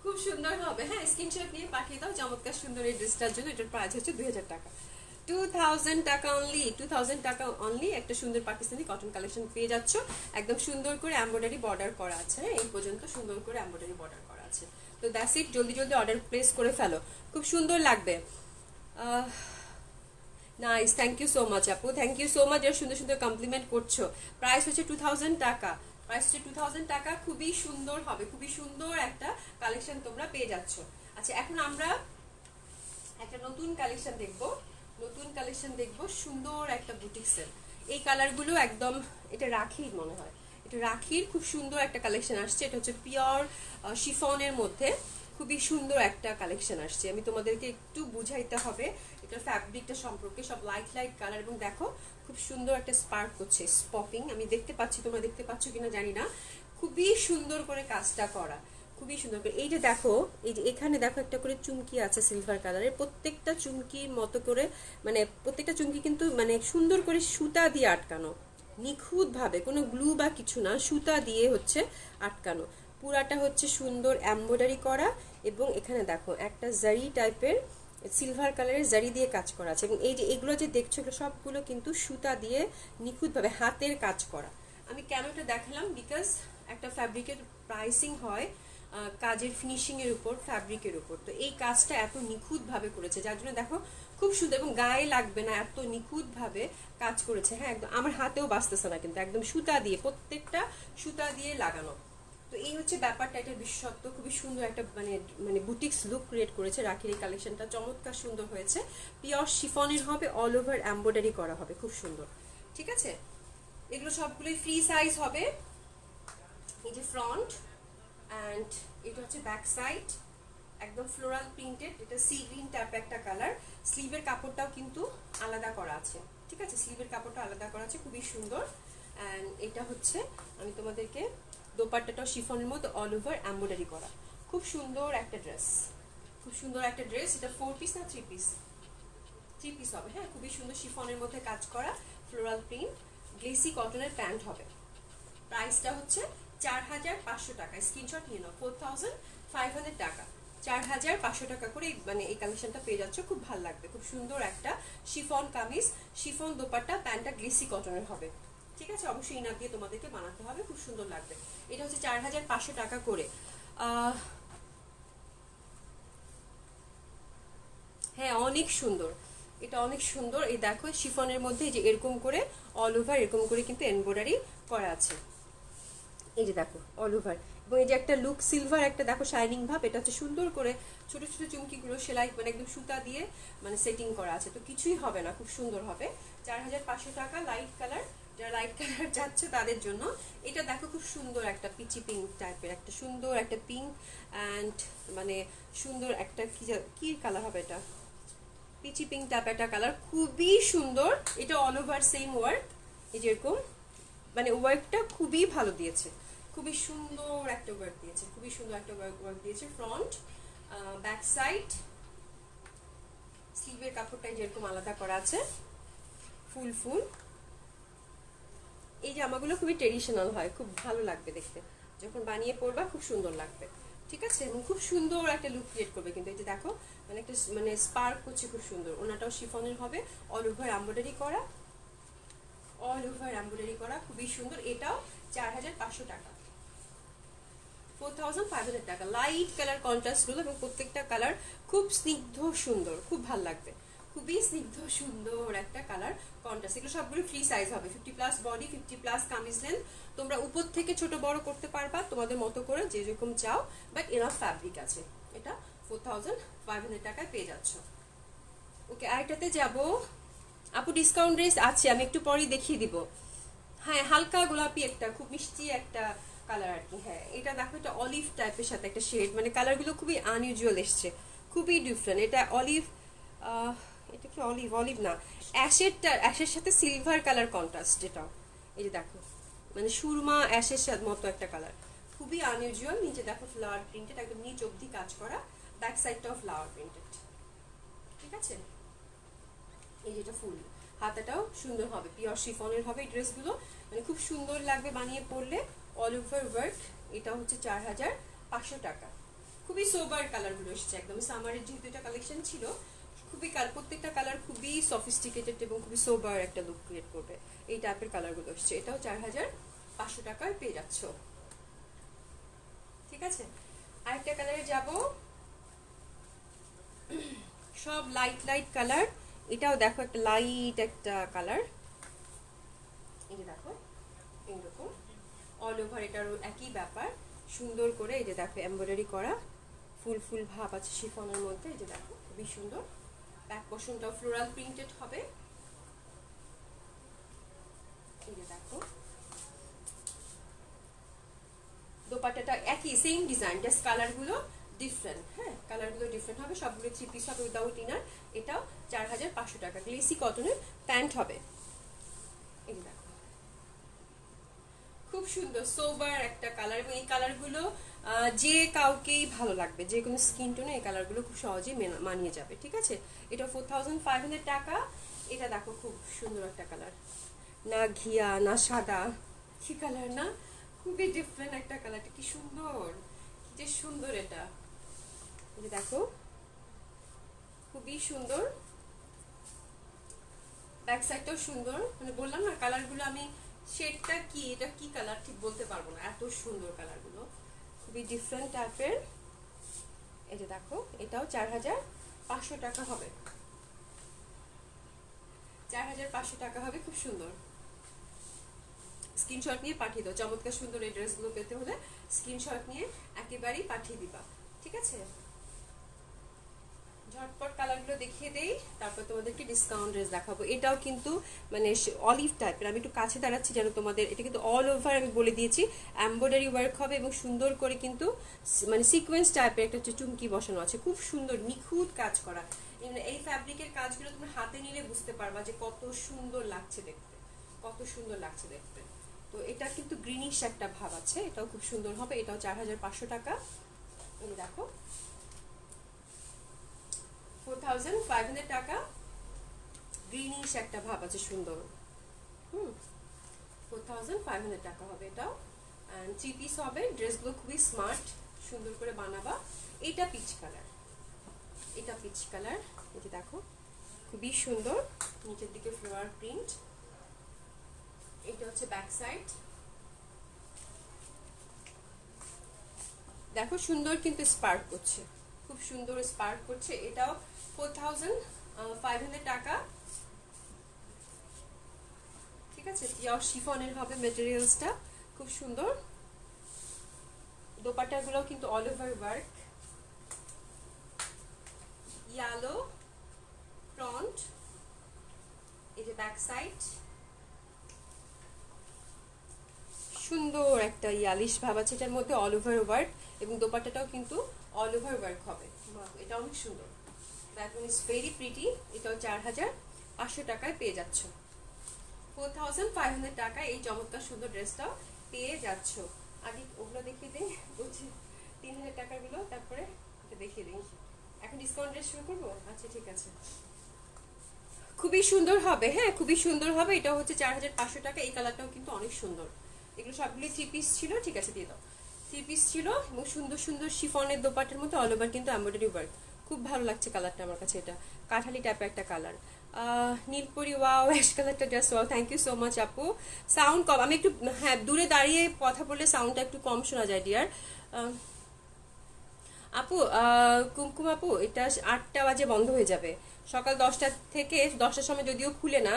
খুব সুন্দর হবে। হ্যাঁ, স্ক্রিনশট নিয়ে পাঠিয়ে দাও চমৎকার সুন্দর এই ড্রেসটার জন্য। এটার প্রাইস হচ্ছে 2000 টাকা, 2000 টাকা অনলি, 2000 টাকা অনলি। একটা সুন্দর পাকিস্তানি কটন কালেকশন পেয়ে যাচ্ছ, একদম সুন্দর করে এমব্রয়ডারি বর্ডার করা আছে। এই পর্যন্ত সুন্দর করে এমব্রয়ডারি বর্ডার করা আছে। তো দ্যাটস ইট, জলদি জলদি অর্ডার প্লেস করে ফেলো, খুব সুন্দর লাগবে। Nice, thank you so much আপু, থ্যাংক ইউ সো মাচ, যারা সুন্দর সুন্দর কমপ্লিমেন্ট করছো। প্রাইস হচ্ছে 2000 টাকা, প্রাইস হচ্ছে 2000 টাকা। খুবই সুন্দর হবে, খুবই সুন্দর একটা কালেকশন তোমরা পেয়ে যাচ্ছ। আচ্ছা, এখন আমরা একটা নতুন কালেকশন দেখবো, নতুন কালেকশন দেখবো, সুন্দর একটা বুটিক্সের। এই কালারগুলো একদম, এটা রাখির মনে হয়, এটা রাখির খুব সুন্দর একটা কালেকশন আসছে। এটা হচ্ছে পিওর শিফনের মধ্যে খুবই সুন্দর একটা কালেকশন আসছে। আমি তোমাদেরকে একটু বুঝাইতে হবে এটার ফ্যাব্রিকটা সম্পর্কে। সব লাইট লাইট কালার, এবং দেখো খুব সুন্দর একটা স্পার্ক করছে, স্পপিং। আমি দেখতে পাচ্ছি, তোমরা দেখতে পাচ্ছ কিনা জানি না। খুবই সুন্দর করে কাজটা করা, খুবই সুন্দর করে। এই যে দেখো, এই যে এখানে দেখো একটা করে চুমকি আছে সিলভার কালারের, প্রত্যেকটা চুমকির মতো করে, মানে প্রত্যেকটা চুমকি কিন্তু মানে সুন্দর করে সুতা দিয়ে আটকানো, নিখুঁত ভাবে, কোনো গ্লু বা কিছু না, সুতা দিয়ে হচ্ছে আটকানো। পুরাটা হচ্ছে সুন্দর এমব্রয়ডারি করা, এবং এখানে দেখো একটা জারি টাইপের সিলভার কালারের জারি দিয়ে কাজ করা আছে। এবং এই যে এগুলো যে দেখছো, এগুলো সবগুলো কিন্তু সুতা দিয়ে নিখুঁতভাবে হাতের কাজ করা। আমি কেন এটা দেখালাম, বিকজ একটা ফ্যাব্রিকের প্রাইসিং হয় কাজের ফিনিশিং এর উপর, ফ্যাব্রিকের উপর। তো এই কাজটা এত নিখুঁত ভাবে করেছে, যার জন্য দেখো খুব সুন্দর, এবং গায়ে লাগবে না, এত নিখুঁত ভাবে কাজ করেছে। হ্যাঁ, একদম আমার হাতেও বাঁচতেছে না, কিন্তু একদম সুতা দিয়ে, প্রত্যেকটা সুতা দিয়ে লাগানো। তো এই হচ্ছে ব্যাপারটা, এটার বিশেষত্ব। খুবই সুন্দর একটা মানে মানে বুটিক্স লুক ক্রিয়েট করেছে রাখির এই কালেকশনটা, চমৎকার সুন্দর হয়েছে। পিওর শিফনের হবে, অল ওভার এমব্রয়ডারি করা হবে, খুব সুন্দর। ঠিক আছে, এগুলো সবগুলোই ফ্রি সাইজ হবে। এই যে ফ্রন্ট, অ্যান্ড এটা হচ্ছে ব্যাক সাইড, একদম ফ্লোরাল প্রিন্টেড। এটা সি গ্রিন টাইপ একটা কালার। স্লিভের কাপড়টাও কিন্তু আলাদা করা আছে, ঠিক আছে, স্লিভের কাপড়টা আলাদা করা আছে, খুবই সুন্দর। অ্যান্ড এটা হচ্ছে, আমি তোমাদেরকে, দোপাট্টাটাও শিফনের মতো অল ওভার এমব্রয়ডারি করা, খুব সুন্দর একটা ড্রেস, খুব সুন্দর একটা ড্রেস। এটা 4 পিস না 3 পিস? 3 পিস হবে। হ্যাঁ, খুবই সুন্দর শিফনের মধ্যে কাজ করা, ফ্লোরাল প্রিন্ট, গ্লেসি কটনের প্যান্ট হবে। প্রাইসটা হচ্ছে 4500 টাকা। স্ক্রিনশট নিয়ে নাও, 4500 টাকা, 4500 টাকা করে মানে এই কালেকশনটা পেয়ে যাচ্ছ। খুব ভালো লাগবে, খুব সুন্দর একটা শিফন কামিজ, শিফন দোপাট্টা, প্যান্টটা গ্লেসি কটনের হবে। ঠিক আছে, অবশ্যই ইনার দিয়ে তোমাদেরকে বানাতে হবে, খুব সুন্দর লাগবে। এটা হচ্ছে 4500 টাকা করে। হ্যাঁ, অনেক সুন্দর, এটা অনেক সুন্দর। এই দেখো শিফনের মধ্যে যে এরকম করে অল ওভার এরকম করে কিন্তু এমব্রয়ডারি করা আছে, এই যে দেখো অল ওভার। এবং এই যে একটা লুক সিলভার একটা দেখো শাইনিং ভাব, এটা হচ্ছে সুন্দর করে ছোট ছোট চুমকিগুলো সেলাই মানে একদম সুতা দিয়ে মানে সেটিং করা আছে। তো কিছুই হবে না, খুব সুন্দর হবে। 4500 টাকা, লাইট কালার, যারা লাইট কালার যাচ্ছে তাদের জন্য। এটা দেখো খুব সুন্দর একটা পিচি পিঙ্ক টাইপের, একটা সুন্দর একটা পিঙ্ক অ্যান্ড মানে সুন্দর একটা কি কালার হবে, এটা পিচি পিঙ্ক টাইপ একটা কালার, খুবই সুন্দর। এটা অল ওভার সেম ওয়ার্ক, এই যেরকম মানে ওয়ার্কটা খুবই ভালো দিয়েছে, খুবই সুন্দর একটা ওয়ার্ক দিয়েছে, খুবই সুন্দর একটা ওয়ার্ক দিয়েছে। ফ্রন্ট, ব্যাক সাইড, স্লিভের কাপড়টাই যেরকম আলাদা করা আছে, ফুল ফুল। এই জামাগুলো খুবই ট্রেডিশনাল হয়, খুব ভালো লাগবে দেখতে, যখন বানিয়ে পরবা খুব সুন্দর লাগবে। ঠিক আছে, এবং খুব সুন্দর একটা লুক ক্রিয়েট করবে। কিন্তু এই যে দেখো মানে একটা মানে স্পার্ক করছে, খুব সুন্দর। ওনাটাও শিফনের হবে, অল ওভার এমব্রয়ডারি করা, অল ওভার এমব্রয়ডারি করা, খুবই সুন্দর। এটাও 4500 টাকা, 4500 টাকা। লাইট কালার কন্ট্রাস্ট গুলো, এবং প্রত্যেকটা কালার খুব স্নিগ্ধ সুন্দর, খুব ভালো লাগবে, খুবই স্নিগ্ধ সুন্দর একটা কালার কন্ট্রাস্ট। এগুলো সবগুলো ফ্রি সাইজ হবে, 50+ বডি, 50+ কামিজ লেন্থ। তোমরা উপর থেকে ছোট বড় করতে পারবা তোমাদের মতো করে, যে যেরকম চাও, বাট এনাফ ফ্যাব্রিক আছে। এটা 4500 টাকায় পেয়ে যাচ্ছ। ওকে, আরেকটাতে যাব আপু, ডিসকাউন্ট ড্রেস আছে, আমি একটু পরেই দেখিয়ে দিব। হ্যাঁ, হালকা গোলাপি একটা, খুব মিষ্টি একটা কালার আর কি। হ্যাঁ, এটা দেখো, এটা অলিভ টাইপের সাথে একটা শেড, মানে কালারগুলো খুবই আনইউজুয়াল এসছে, খুবই ডিফারেন্ট। এটা অলিভ, এটা কি অলিভ? অলিভ না, অ্যাশের সাথে সিলভার কালার কন্ট্রাস্ট। এটা এই যে দেখো মানে সুরমা অ্যাশের সাথে মতো একটা কালার, খুবই আনইউজুয়াল। নিচে দেখো ফ্লাওয়ার প্রিন্টেড, একদম নিচ অবধি কাজ করা, ব্যাক সাইডটাও ফ্লাওয়ার প্রিন্টেড। ঠিক আছে, এই যেটা ফুল, হাতাটাও সুন্দর হবে, পিওর শিফনের হবে এই ড্রেসগুলো, মানে খুব সুন্দর লাগবে বানিয়ে পরলে। অল ওভার ওয়ার্ক, এটা হচ্ছে 4500 টাকা, খুবই সোবার কালারগুলো এসেছে, একদম সামারের যেহেতু এটা কালেকশন ছিল, খুবই প্রত্যেকটা কালার খুবই সফিস্টিকেটেড এবং খুবই সোবার একটা লুক ক্রিয়েট করবে। এই টাইপের কালারগুলো এসেছে, এটাও 4500 টাকায় পেয়ে যাচ্ছ। ঠিক আছে, আরেকটা কালারে যাব, সব লাইট লাইট কালার। এটাও দেখো একটা লাইট একটা কালার, এই যে দেখো এইরকম অল ওভার, এটারও একই ব্যাপার, সুন্দর করে এই যে দেখো এমব্রয়ডারি করা, ফুল ফুল ভাব আছে শিফনের মধ্যে। এই যে দেখো খুবই সুন্দর, ব্যাক পোর্শনটাও ফ্লোরাল প্রিন্টেড হবে। এই যে দেখো দোপাট্টাটা একই সেম ডিজাইন, জাস্ট কালারগুলো ডিফারেন্ট। হ্যাঁ, কালারগুলো ডিফারেন্ট হবে, সবগুলো 3 পিস হবে উইদাউট ইনার। এটাও 4500 টাকা, গ্লেসি কটনের প্যান্ট হবে। এই যে দেখো খুব সুন্দর সোবার একটা কালার, এবং এই কালারগুলো যে কাউকেই ভালো লাগবে, যে কোনো স্কিন টোনে এই কালারগুলো খুব সহজেই মানিয়ে যাবে। ঠিক আছে, এটা 4500 টাকা। এটা দেখো খুব সুন্দর একটা কালার, না ঘিয়া না সাদা, কি কালার না, খুবই ডিফারেন্ট একটা কালারটা, কি সুন্দর, কি যে সুন্দর এটা। এই যে দেখো খুবই সুন্দর, ব্যাক সাইডটাও সুন্দর। মানে বললাম না কালারগুলো, আমি শেডটা কি, এটা কি কালার ঠিক বলতে পারবো না, এত সুন্দর কালারগুলো, খুবই ডিফারেন্ট টাইপের। এই যে দেখো এটাও 4500 টাকা হবে, 4500 টাকা হবে, খুব সুন্দর। স্ক্রিনশট নিয়ে পাঠিয়ে দাও, চমৎকার সুন্দর এই ড্রেসগুলো পেতে হলে স্ক্রিনশট নিয়ে একেবারেই পাঠিয়ে দিবা। ঠিক আছে, ঝটপট কালারগুলো দেখিয়ে দেই, তারপর তোমাদেরকে ডিসকাউন্ট ড্রেস দেখাবো। এটাও কিন্তু মানে অলিভ টাইপের, আমি একটু কাছে দাঁড়াচ্ছি যেন তোমাদের, এটা কিন্তু অল ওভার আমি বলে দিয়েছি এমব্রয়ডারি ওয়ার্ক হবে, এবং সুন্দর করে কিন্তু মানে সিকোয়েন্স টাইপের একটা চুমকি বসানো আছে, খুব সুন্দর নিখুঁত কাজ করা। এই ফ্যাব্রিকের কাজগুলো তুমি হাতে নিলে বুঝতে পারবা যে কত সুন্দর লাগছে দেখতে, কত সুন্দর লাগছে দেখতে। তো এটা কিন্তু গ্রিনিশ একটা ভাব আছে, এটাও খুব সুন্দর হবে, এটাও 4500 টাকা। এই দেখো 4500 টাকা, গ্রিনিশ একটা ভাব আছে সুন্দর। 4500 টাকা হবে এটাও, এন্ড 3 পিস হবে। ড্রেসগুলো খুবই স্মার্ট, সুন্দর করে বানাবা। এটা পিচ কালার, এটা পিচ কালার, এই যে দেখো খুবই সুন্দর, নিচের দিকে ফ্লোরাল প্রিন্ট। এটা হচ্ছে ব্যাক সাইড, দেখো সুন্দর কিন্তু স্পার্ক করছে, খুব সুন্দর স্পার্ক করছে। এটাও 4500 টাকা। ঠিক আছে, পিওর শিফনের হবে ম্যাটেরিয়ালসটা, খুব সুন্দর। দোপাট্টাগুলো কিন্তু all over work, yellow front, এই যে ব্যাক সাইড, সুন্দর একটা ইয়ালিশ ভাব আছে এটার মধ্যে, অল ওভার ওয়ার্ক, এবং দোপাট্টাটাও কিন্তু অল ওভার ওয়ার্ক হবে। এটা অনেক সুন্দর, দ্যাট মিনস ভেরি প্রিটি। এটাও 4500 টাকায় পেয়ে যাচ্ছ, 4500 টাকায় এই চমৎকার সুন্দর ড্রেসটাও পেয়ে যাচ্ছ। আগে ওগুলো দেখিয়ে দিই, বলছি 3000 টাকার গুলো, তারপরে এটা দেখিয়ে দিই। এখন ডিসকাউন্ট ড্রেস শুরু করবো? আচ্ছা ঠিক আছে, খুবই সুন্দর হবে। হ্যাঁ, খুবই সুন্দর হবে। এটা হচ্ছে 4500 টাকা। এই কালারটাও কিন্তু অনেক সুন্দর। এগুলো সবগুলি 3 পিস ছিল, ঠিক আছে দিয়ে দাও। 3 পিস ছিল, এবং সুন্দর সুন্দর শিফনের দোপাট্টার মধ্যে অল ওভার কিন্তু এমব্রয়ডারি ওয়ার্ক, খুব ভালো লাগছে কালারটা আমার কাছে। এটা কাঠালি টাইপের একটা কালার, নীলপরি, ওয়াও, অ্যাশ কালারটা just wow. Thank you so much আপু। সাউন্ড কম, আমি একটু, হ্যাঁ, দূরে দাঁড়িয়ে কথা বললে সাউন্ডটা একটু কম শোনা যায় ডিয়ার। আপু কুমকুম আপু, এটা 8টা বাজে বন্ধ হয়ে যাবে। সকাল 10টা থেকে 10টার সময় যদিও খুলে না,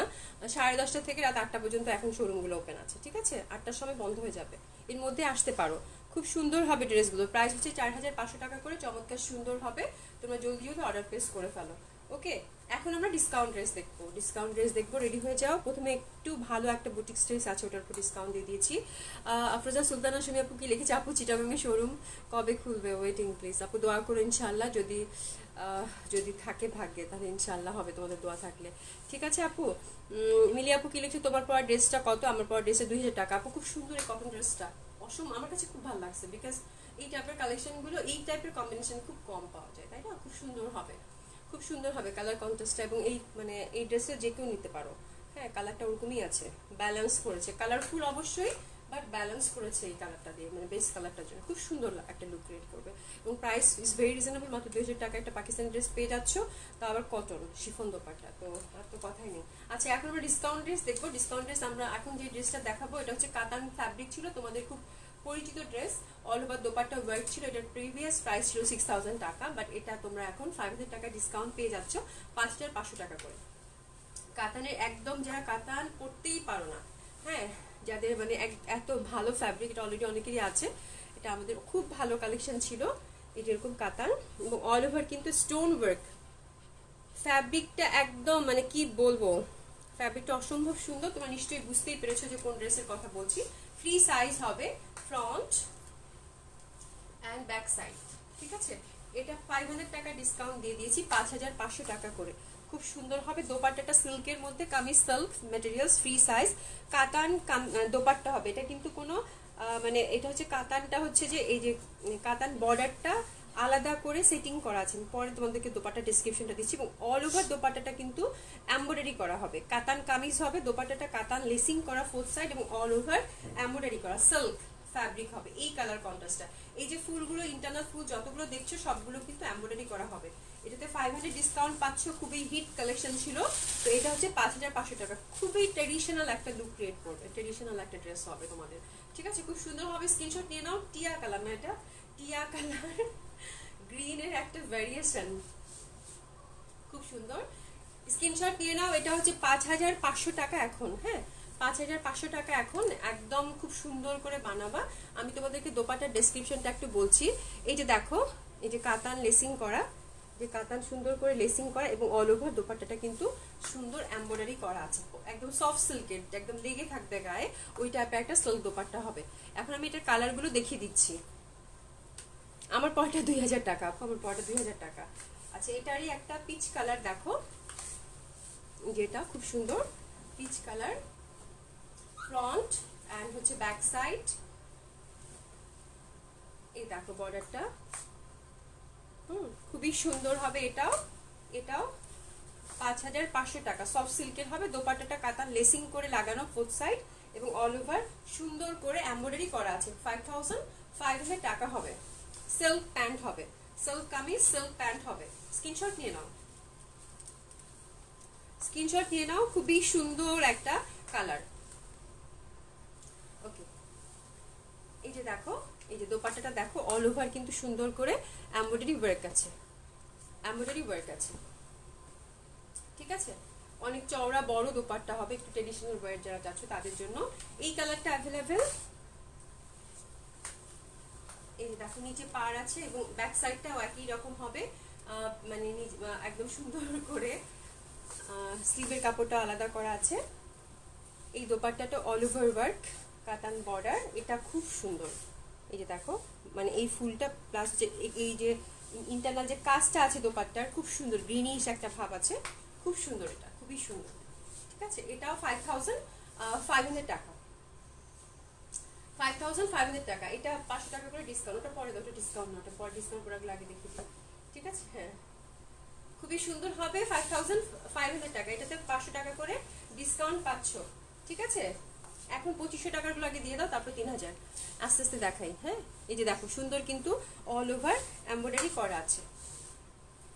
10:30 থেকে রাত 8টা পর্যন্ত এখন শোরুমগুলো ওপেন আছে। ঠিক আছে, 8টার সময় বন্ধ হয়ে যাবে, এর মধ্যে আসতে পারো। খুব সুন্দর হবে ড্রেসগুলো, প্রাইস হচ্ছে 4500 টাকা করে, চমৎকার সুন্দর হবে। তোমরা জলদি জলদি অর্ডার প্লেস করে ফেলো। ওকে, এখন আমরা ডিসকাউন্ট ড্রেস দেখবো, ডিসকাউন্ট ড্রেস দেখবো। রেডি হয়ে যাও। প্রথমে একটু ভালো একটা বুটিক ড্রেস আছে, ওটার উপর ডিসকাউন্ট দিয়ে দিয়েছি। আফরোজা সুলতানা সুমি আপু কি লিখেছে, আপু চিটাগাংয়ে শোরুম কবে খুলবে, ওয়েটিং প্লিজ। আপু দোয়া করো ইনশাল্লাহ, যদি থাকে ভাগ্যে তাহলে ইনশাল্লাহ হবে, তোমাদের দোয়া থাকলে। ঠিক আছে আপু। মিলি আপু কি লিখছে, তোমার পরা ড্রেসটা কত? আমার পরা ড্রেসে 2000 টাকা। আপু খুব সুন্দর এই কটন ড্রেসটা, আমার কাছে খুব ভালো লাগছে, বিকজ এই টাইপের কালেকশনগুলো, এই টাইপের কম্বিনেশন খুব কম পাওয়া যায়, তাই না? খুব সুন্দর হবে, খুব সুন্দর হবে কালার কন্ট্রাস্টটা, এবং এই মানে এই ড্রেসে যে কেউ নিতে পারো। হ্যাঁ, কালারটা ওরকমই আছে, ব্যালেন্স করেছে, কালারফুল অবশ্যই, বাট ব্যালেন্স করেছে এই কালারটা দিয়ে, মানে বেস কালারটার জন্য খুব সুন্দর একটা লুক ক্রিয়েট করবে। এবং প্রাইস ইজ ভেরি রিজনেবল, মাত্র 2000 টাকা একটা পাকিস্তানি ড্রেস পেয়ে যাচ্ছ, তা আবার কটন শিফন দোপাট্টা, তো আর তো কথাই নেই। আচ্ছা এখন আমরা ডিসকাউন্ট ড্রেস দেখবো। ডিসকাউন্ট ড্রেস আমরা এখন যে ড্রেসটা দেখাবো এটা হচ্ছে কাতান ফ্যাব্রিক ছিল, তোমাদের খুব পরিচিত dress, all over dupatta work ছিল। এটার প্রিভিয়াস প্রাইস ছিল 6000 টাকা, বাট এটা তোমরা এখন 5000 টাকা ডিসকাউন্ট পেয়ে যাচ্ছ 5500 টাকা করে। কাতানের একদম, যারা কাতান পরতেই পারো না, হ্যাঁ, যাদের মানে এত ভালো ফ্যাব্রিক, এটা অলরেডি অনেকেরই আছে, এটা আমাদের খুব ভালো কালেকশন ছিল। এটা এরকম কাতান এবং অল ওভার কিন্তু স্টোন ওয়ার্ক, ফ্যাব্রিকটা একদম মানে কি বলবো, ফ্যাব্রিকটা অসম্ভব সুন্দর। তোমরা নিশ্চয়ই বুঝতেই পেরেছো যে কোন ড্রেসের কথা বলছি। ফ্রি সাইজ হবে ফ্রন্ট অ্যান্ড ব্যাক সাইড, ঠিক আছে। এটা 500 টাকা ডিসকাউন্ট দিয়ে দিয়েছি 5500 টাকা করে। খুব সুন্দর হবে। দোপাট্টাটা সিল্কের মধ্যে, kameez silk materials, free size, কাতান দোপাট্টা হবে। এটা কিন্তু কোনো মানে এটা হচ্ছে কাতানটা হচ্ছে যে এই যে কাতান বর্ডারটা আলাদা করে সেটিং করা আছে, পরে তোমাদেরকে দোপাট্টা ডেসক্রিপশনটা দিচ্ছি। এবং অল ওভার দোপাট্টাটা কিন্তু এমব্রয়ডারি করা হবে, কাতান কামিজ হবে, দোপাট্টাটা কাতান লেসিং করা ফোর্থ সাইড এবং অল ওভার এমব্রয়ডারি করা সিল্ক ফ্যাব্রিক হবে। এই কালার কন্ট্রাস্টটা, এই যে ফুলগুলো ইন্টারনাল ফুল যতগুলো দেখছো সবগুলো কিন্তু এমব্রয়ডারি করা হবে। এটাতে 500 ডিসকাউন্ট পাচ্ছ, খুবই হিট কালেকশন ছিল। তো এটা হচ্ছে 5500 টাকা। খুবই ট্রেডিশনাল একটা লুক ক্রিয়েট করবে, ট্রেডিশনাল একটা ড্রেস হবে তোমাদের, ঠিক আছে। খুব সুন্দর হবে, স্ক্রিনশট নিয়ে নাও। টিয়া কালার, না এটা টিয়া কালার গ্রিনের একটা ভ্যারিয়েশন, খুব সুন্দর, স্ক্রিনশট নিয়ে নাও। এটা হচ্ছে 5500 টাকা এখন, হ্যাঁ 5500 টাকা এখন, একদম খুব সুন্দর করে বানাবা। আমি তোমাদেরকে দোপাট্টার ডেসক্রিপশনটা একটু বলছি। এই যে দেখো, এই যে কাতান লেসিং করা, যে কাতান সুন্দর করে লেসিং করা এবং অল ওভার দোপাট্টাটা কিন্তু সুন্দর এমব্রয়ডারি করা আছে, একদম সফট সিল্কের, একদম লেগে থাকবে গায়ে, ওই টাইপের একটা সিল্ক দোপাট্টা হবে। এখন আমি এটার কালারগুলো দেখিয়ে দিচ্ছি। আমার পরটা 2000 টাকা, আমার পরটা 2000 টাকা। আচ্ছা এটারই একটা পিচ কালার দেখো, যেটা খুব সুন্দর পিচ কালার, ফ্রন্ট এন্ড হচ্ছে ব্যাক সাইড। এই দেখো বর্ডারটা, খুবই সুন্দর হবে। এটাও এটাও 5500 টাকা, সফট সিল্কের হবে। দোপাট্টাটা কাতান লেসিং করে লাগানো ফোর্থ সাইড এবং অল ওভার সুন্দর করে এমব্রয়ডারি করা আছে। 5500 টাকা হবে। সিল্ক প্যান্ট হবে, সিল্ক কামিজ, সিল্ক প্যান্ট হবে। স্ক্রিনশট নিয়ে নাও, স্ক্রিনশট নিয়ে নাও। খুবই সুন্দর একটা কালার। ওকে, এই যে দেখো, এই যে দোপাট্টাটা দেখো, অল ওভার কিন্তু সুন্দর করে এমব্রয়ডারি ওয়ার্ক আছে, এমব্রয়ডারি ওয়ার্ক আছে, ঠিক আছে। অনেক চওড়া বড় দোপাট্টা হবে, একটু ট্রেডিশনাল ওয়্যার যারা চাচ্ছ তাদের জন্য এই কালারটা অ্যাভেলেবেল। এই যে দেখো নিচে পার আছে এবং ব্যাক সাইডটাও একই রকম হবে, মানে একদম সুন্দর করে স্লিভের কাপড়টা আলাদা করা আছে। এই দোপাট্টাটা অল ওভার ওয়ার্ক, কাতান বর্ডার, এটা খুব সুন্দর। এই যে দেখো, মানে এই ফুলটা প্লাস যে এই যে ইন্টারনাল যে কাজটা আছে দোপাট্টার, খুব সুন্দর গ্রিনিশ একটা ভাব আছে, খুব সুন্দর, এটা খুবই সুন্দর, ঠিক আছে। এটাও 5500 টাকা, 5500 টাকা। এটা 500 টাকা করে ডিসকাউন্ট, ওটা পরে দাও, ওটা ডিসকাউন্ট না, ওটা পরে ডিসকাউন্ট করে আগে দেখি, ঠিক আছে। হ্যাঁ খুবই সুন্দর হবে, 5500 টাকা। এটাতে 500 টাকা করে ডিসকাউন্ট পাচ্ছ, ঠিক আছে। এখন 2500 টাকার গুলো আগে দিয়ে দাও, তারপর 3000 আস্তে আস্তে দেখাই। হ্যাঁ এই যে দেখো সুন্দর কিন্তু অল ওভার এমব্রয়ডারি করা আছে।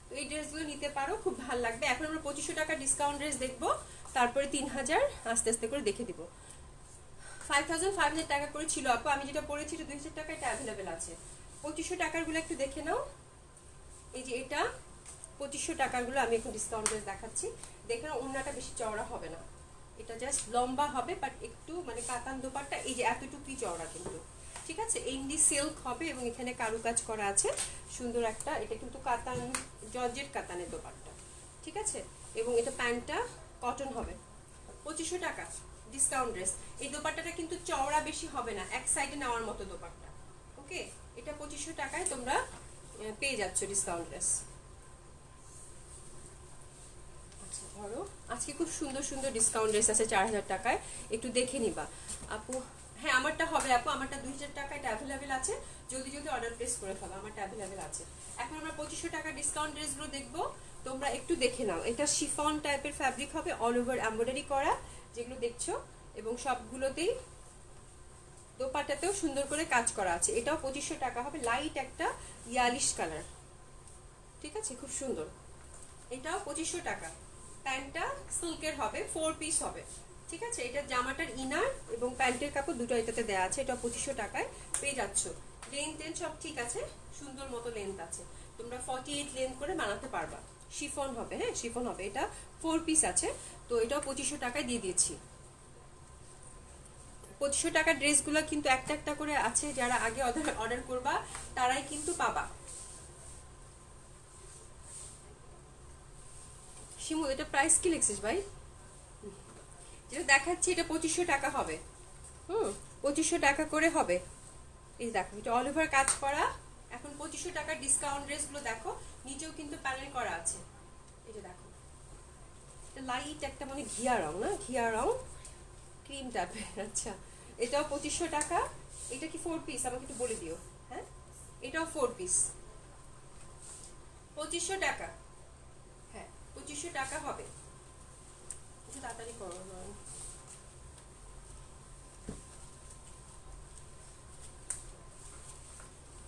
তো এই ড্রেসগুলো নিতে পারো, খুব ভালো লাগবে। এখন আমরা 2500 টাকা ডিসকাউন্ট ড্রেস দেখবো, তারপরে 3000 আস্তে আস্তে করে দেখে দিব। 5500 টাকা করে ছিল আপু, আমি যেটা পরেছি 2000 টাকা, এটা অ্যাভেলেবেল আছে। 2500 টাকার গুলো একটু দেখে নাও। এই যে এটা 2500 টাকার গুলো আমি এখন ডিসকাউন্ট ড্রেস দেখাচ্ছি। দেখে নাও, ওড়নাটা বেশি চওড়া হবে না, এটা জাস্ট লম্বা হবে, বাট একটু মানে কাতান দোপাট্টা এই যে এতটুকুই চওড়া কিন্তু, ঠিক আছে। ইন্ডি সিল্ক হবে এবং এখানে কারুকাজ করা আছে সুন্দর একটা, এটা কিন্তু কাতান জর্জেট কাতানের দোপাট্টা, ঠিক আছে। এবং এটা প্যান্টটা কটন হবে। 2500 টাকা ডিসকাউন্ট ড্রেস। এই দোপাট্টাটা কিন্তু চওড়া বেশি হবে না, এক সাইডে নেওয়ার মতো দোপাট্টা, ওকে। এটা 2500 টাকায় তোমরা পেয়ে যাচ্ছ ডিসকাউন্ট ড্রেস। আচ্ছা ধরো আজকে খুব সুন্দর সুন্দর ডিসকাউন্ট ড্রেস আছে 4000 টাকায়, একটু দেখে নিবা আপু। হ্যাঁ আমারটা হবে আপু, আমারটা 2000 টাকা, এটা অ্যাভেলেবেল আছে, জলদি জলদি অর্ডার প্লেস করে ফেলো, আমারটা অ্যাভেলেবেল আছে। এখন আমরা 2500 টাকা ডিসকাউন্ট ড্রেসগুলো দেখবো, তোমরা একটু দেখে নাও। এটা শিফন টাইপের ফ্যাব্রিক হবে, অল ওভার এমব্রয়ডারি করা যেগুলো দেখছো, এবং সবগুলোতেই দোপাট্টাতেও সুন্দর করে কাজ করা আছে, এটাও 2500 টাকা হবে, লাইট একটা ইয়ালিশ কালার, ঠিক আছে, খুব সুন্দর, এটাও 2500 টাকা। প্যান্টটা সিল্কের হবে, 4 পিস হবে, ঠিক আছে। এটা জামাটার ইনার এবং প্যান্টের কাপড় দুটো এটাতে দেওয়া আছে, এটা 2500 টাকায় পেয়ে যাচ্ছ। লেন্থ সব ঠিক আছে, সুন্দর মতো লেন্থ আছে, তোমরা 48 লেন্থ করে বানাতে পারবা। শিফন হবে, হ্যাঁ শিফন হবে, এটা 4 পিস আছে, তো এটাও 2500 টাকায় দিয়ে দিয়েছি। 2500 টাকার ড্রেসগুলো কিন্তু একটা একটা করে আছে, যারা আগে অর্ডার করবা তারাই কিন্তু পাবা। শিমুল এটা প্রাইস কি লিখছিস ভাই? যেটা দেখাচ্ছি এটা 2500 টাকা হবে, 2500 টাকা করে হবে। এই দেখো এটা অল ওভার কাজ করা, এখন 2500 টাকার ডিসকাউন্ট ড্রেসগুলো দেখো, নিচেও কিন্তু প্যানেল করা আছে, এই যে দেখো এটা লাইট একটা মানে ঘিয়া রং, না ঘিয়া রং ক্রিম টাইপের, আচ্ছা এটাও 2500 টাকা। এটা কি 4 পিস আমাকে একটু বলে দিও, হ্যাঁ এটাও 4 পিস, 2500 টাকা, হ্যাঁ 2500 টাকা হবে, একটু তাড়াতাড়ি করো।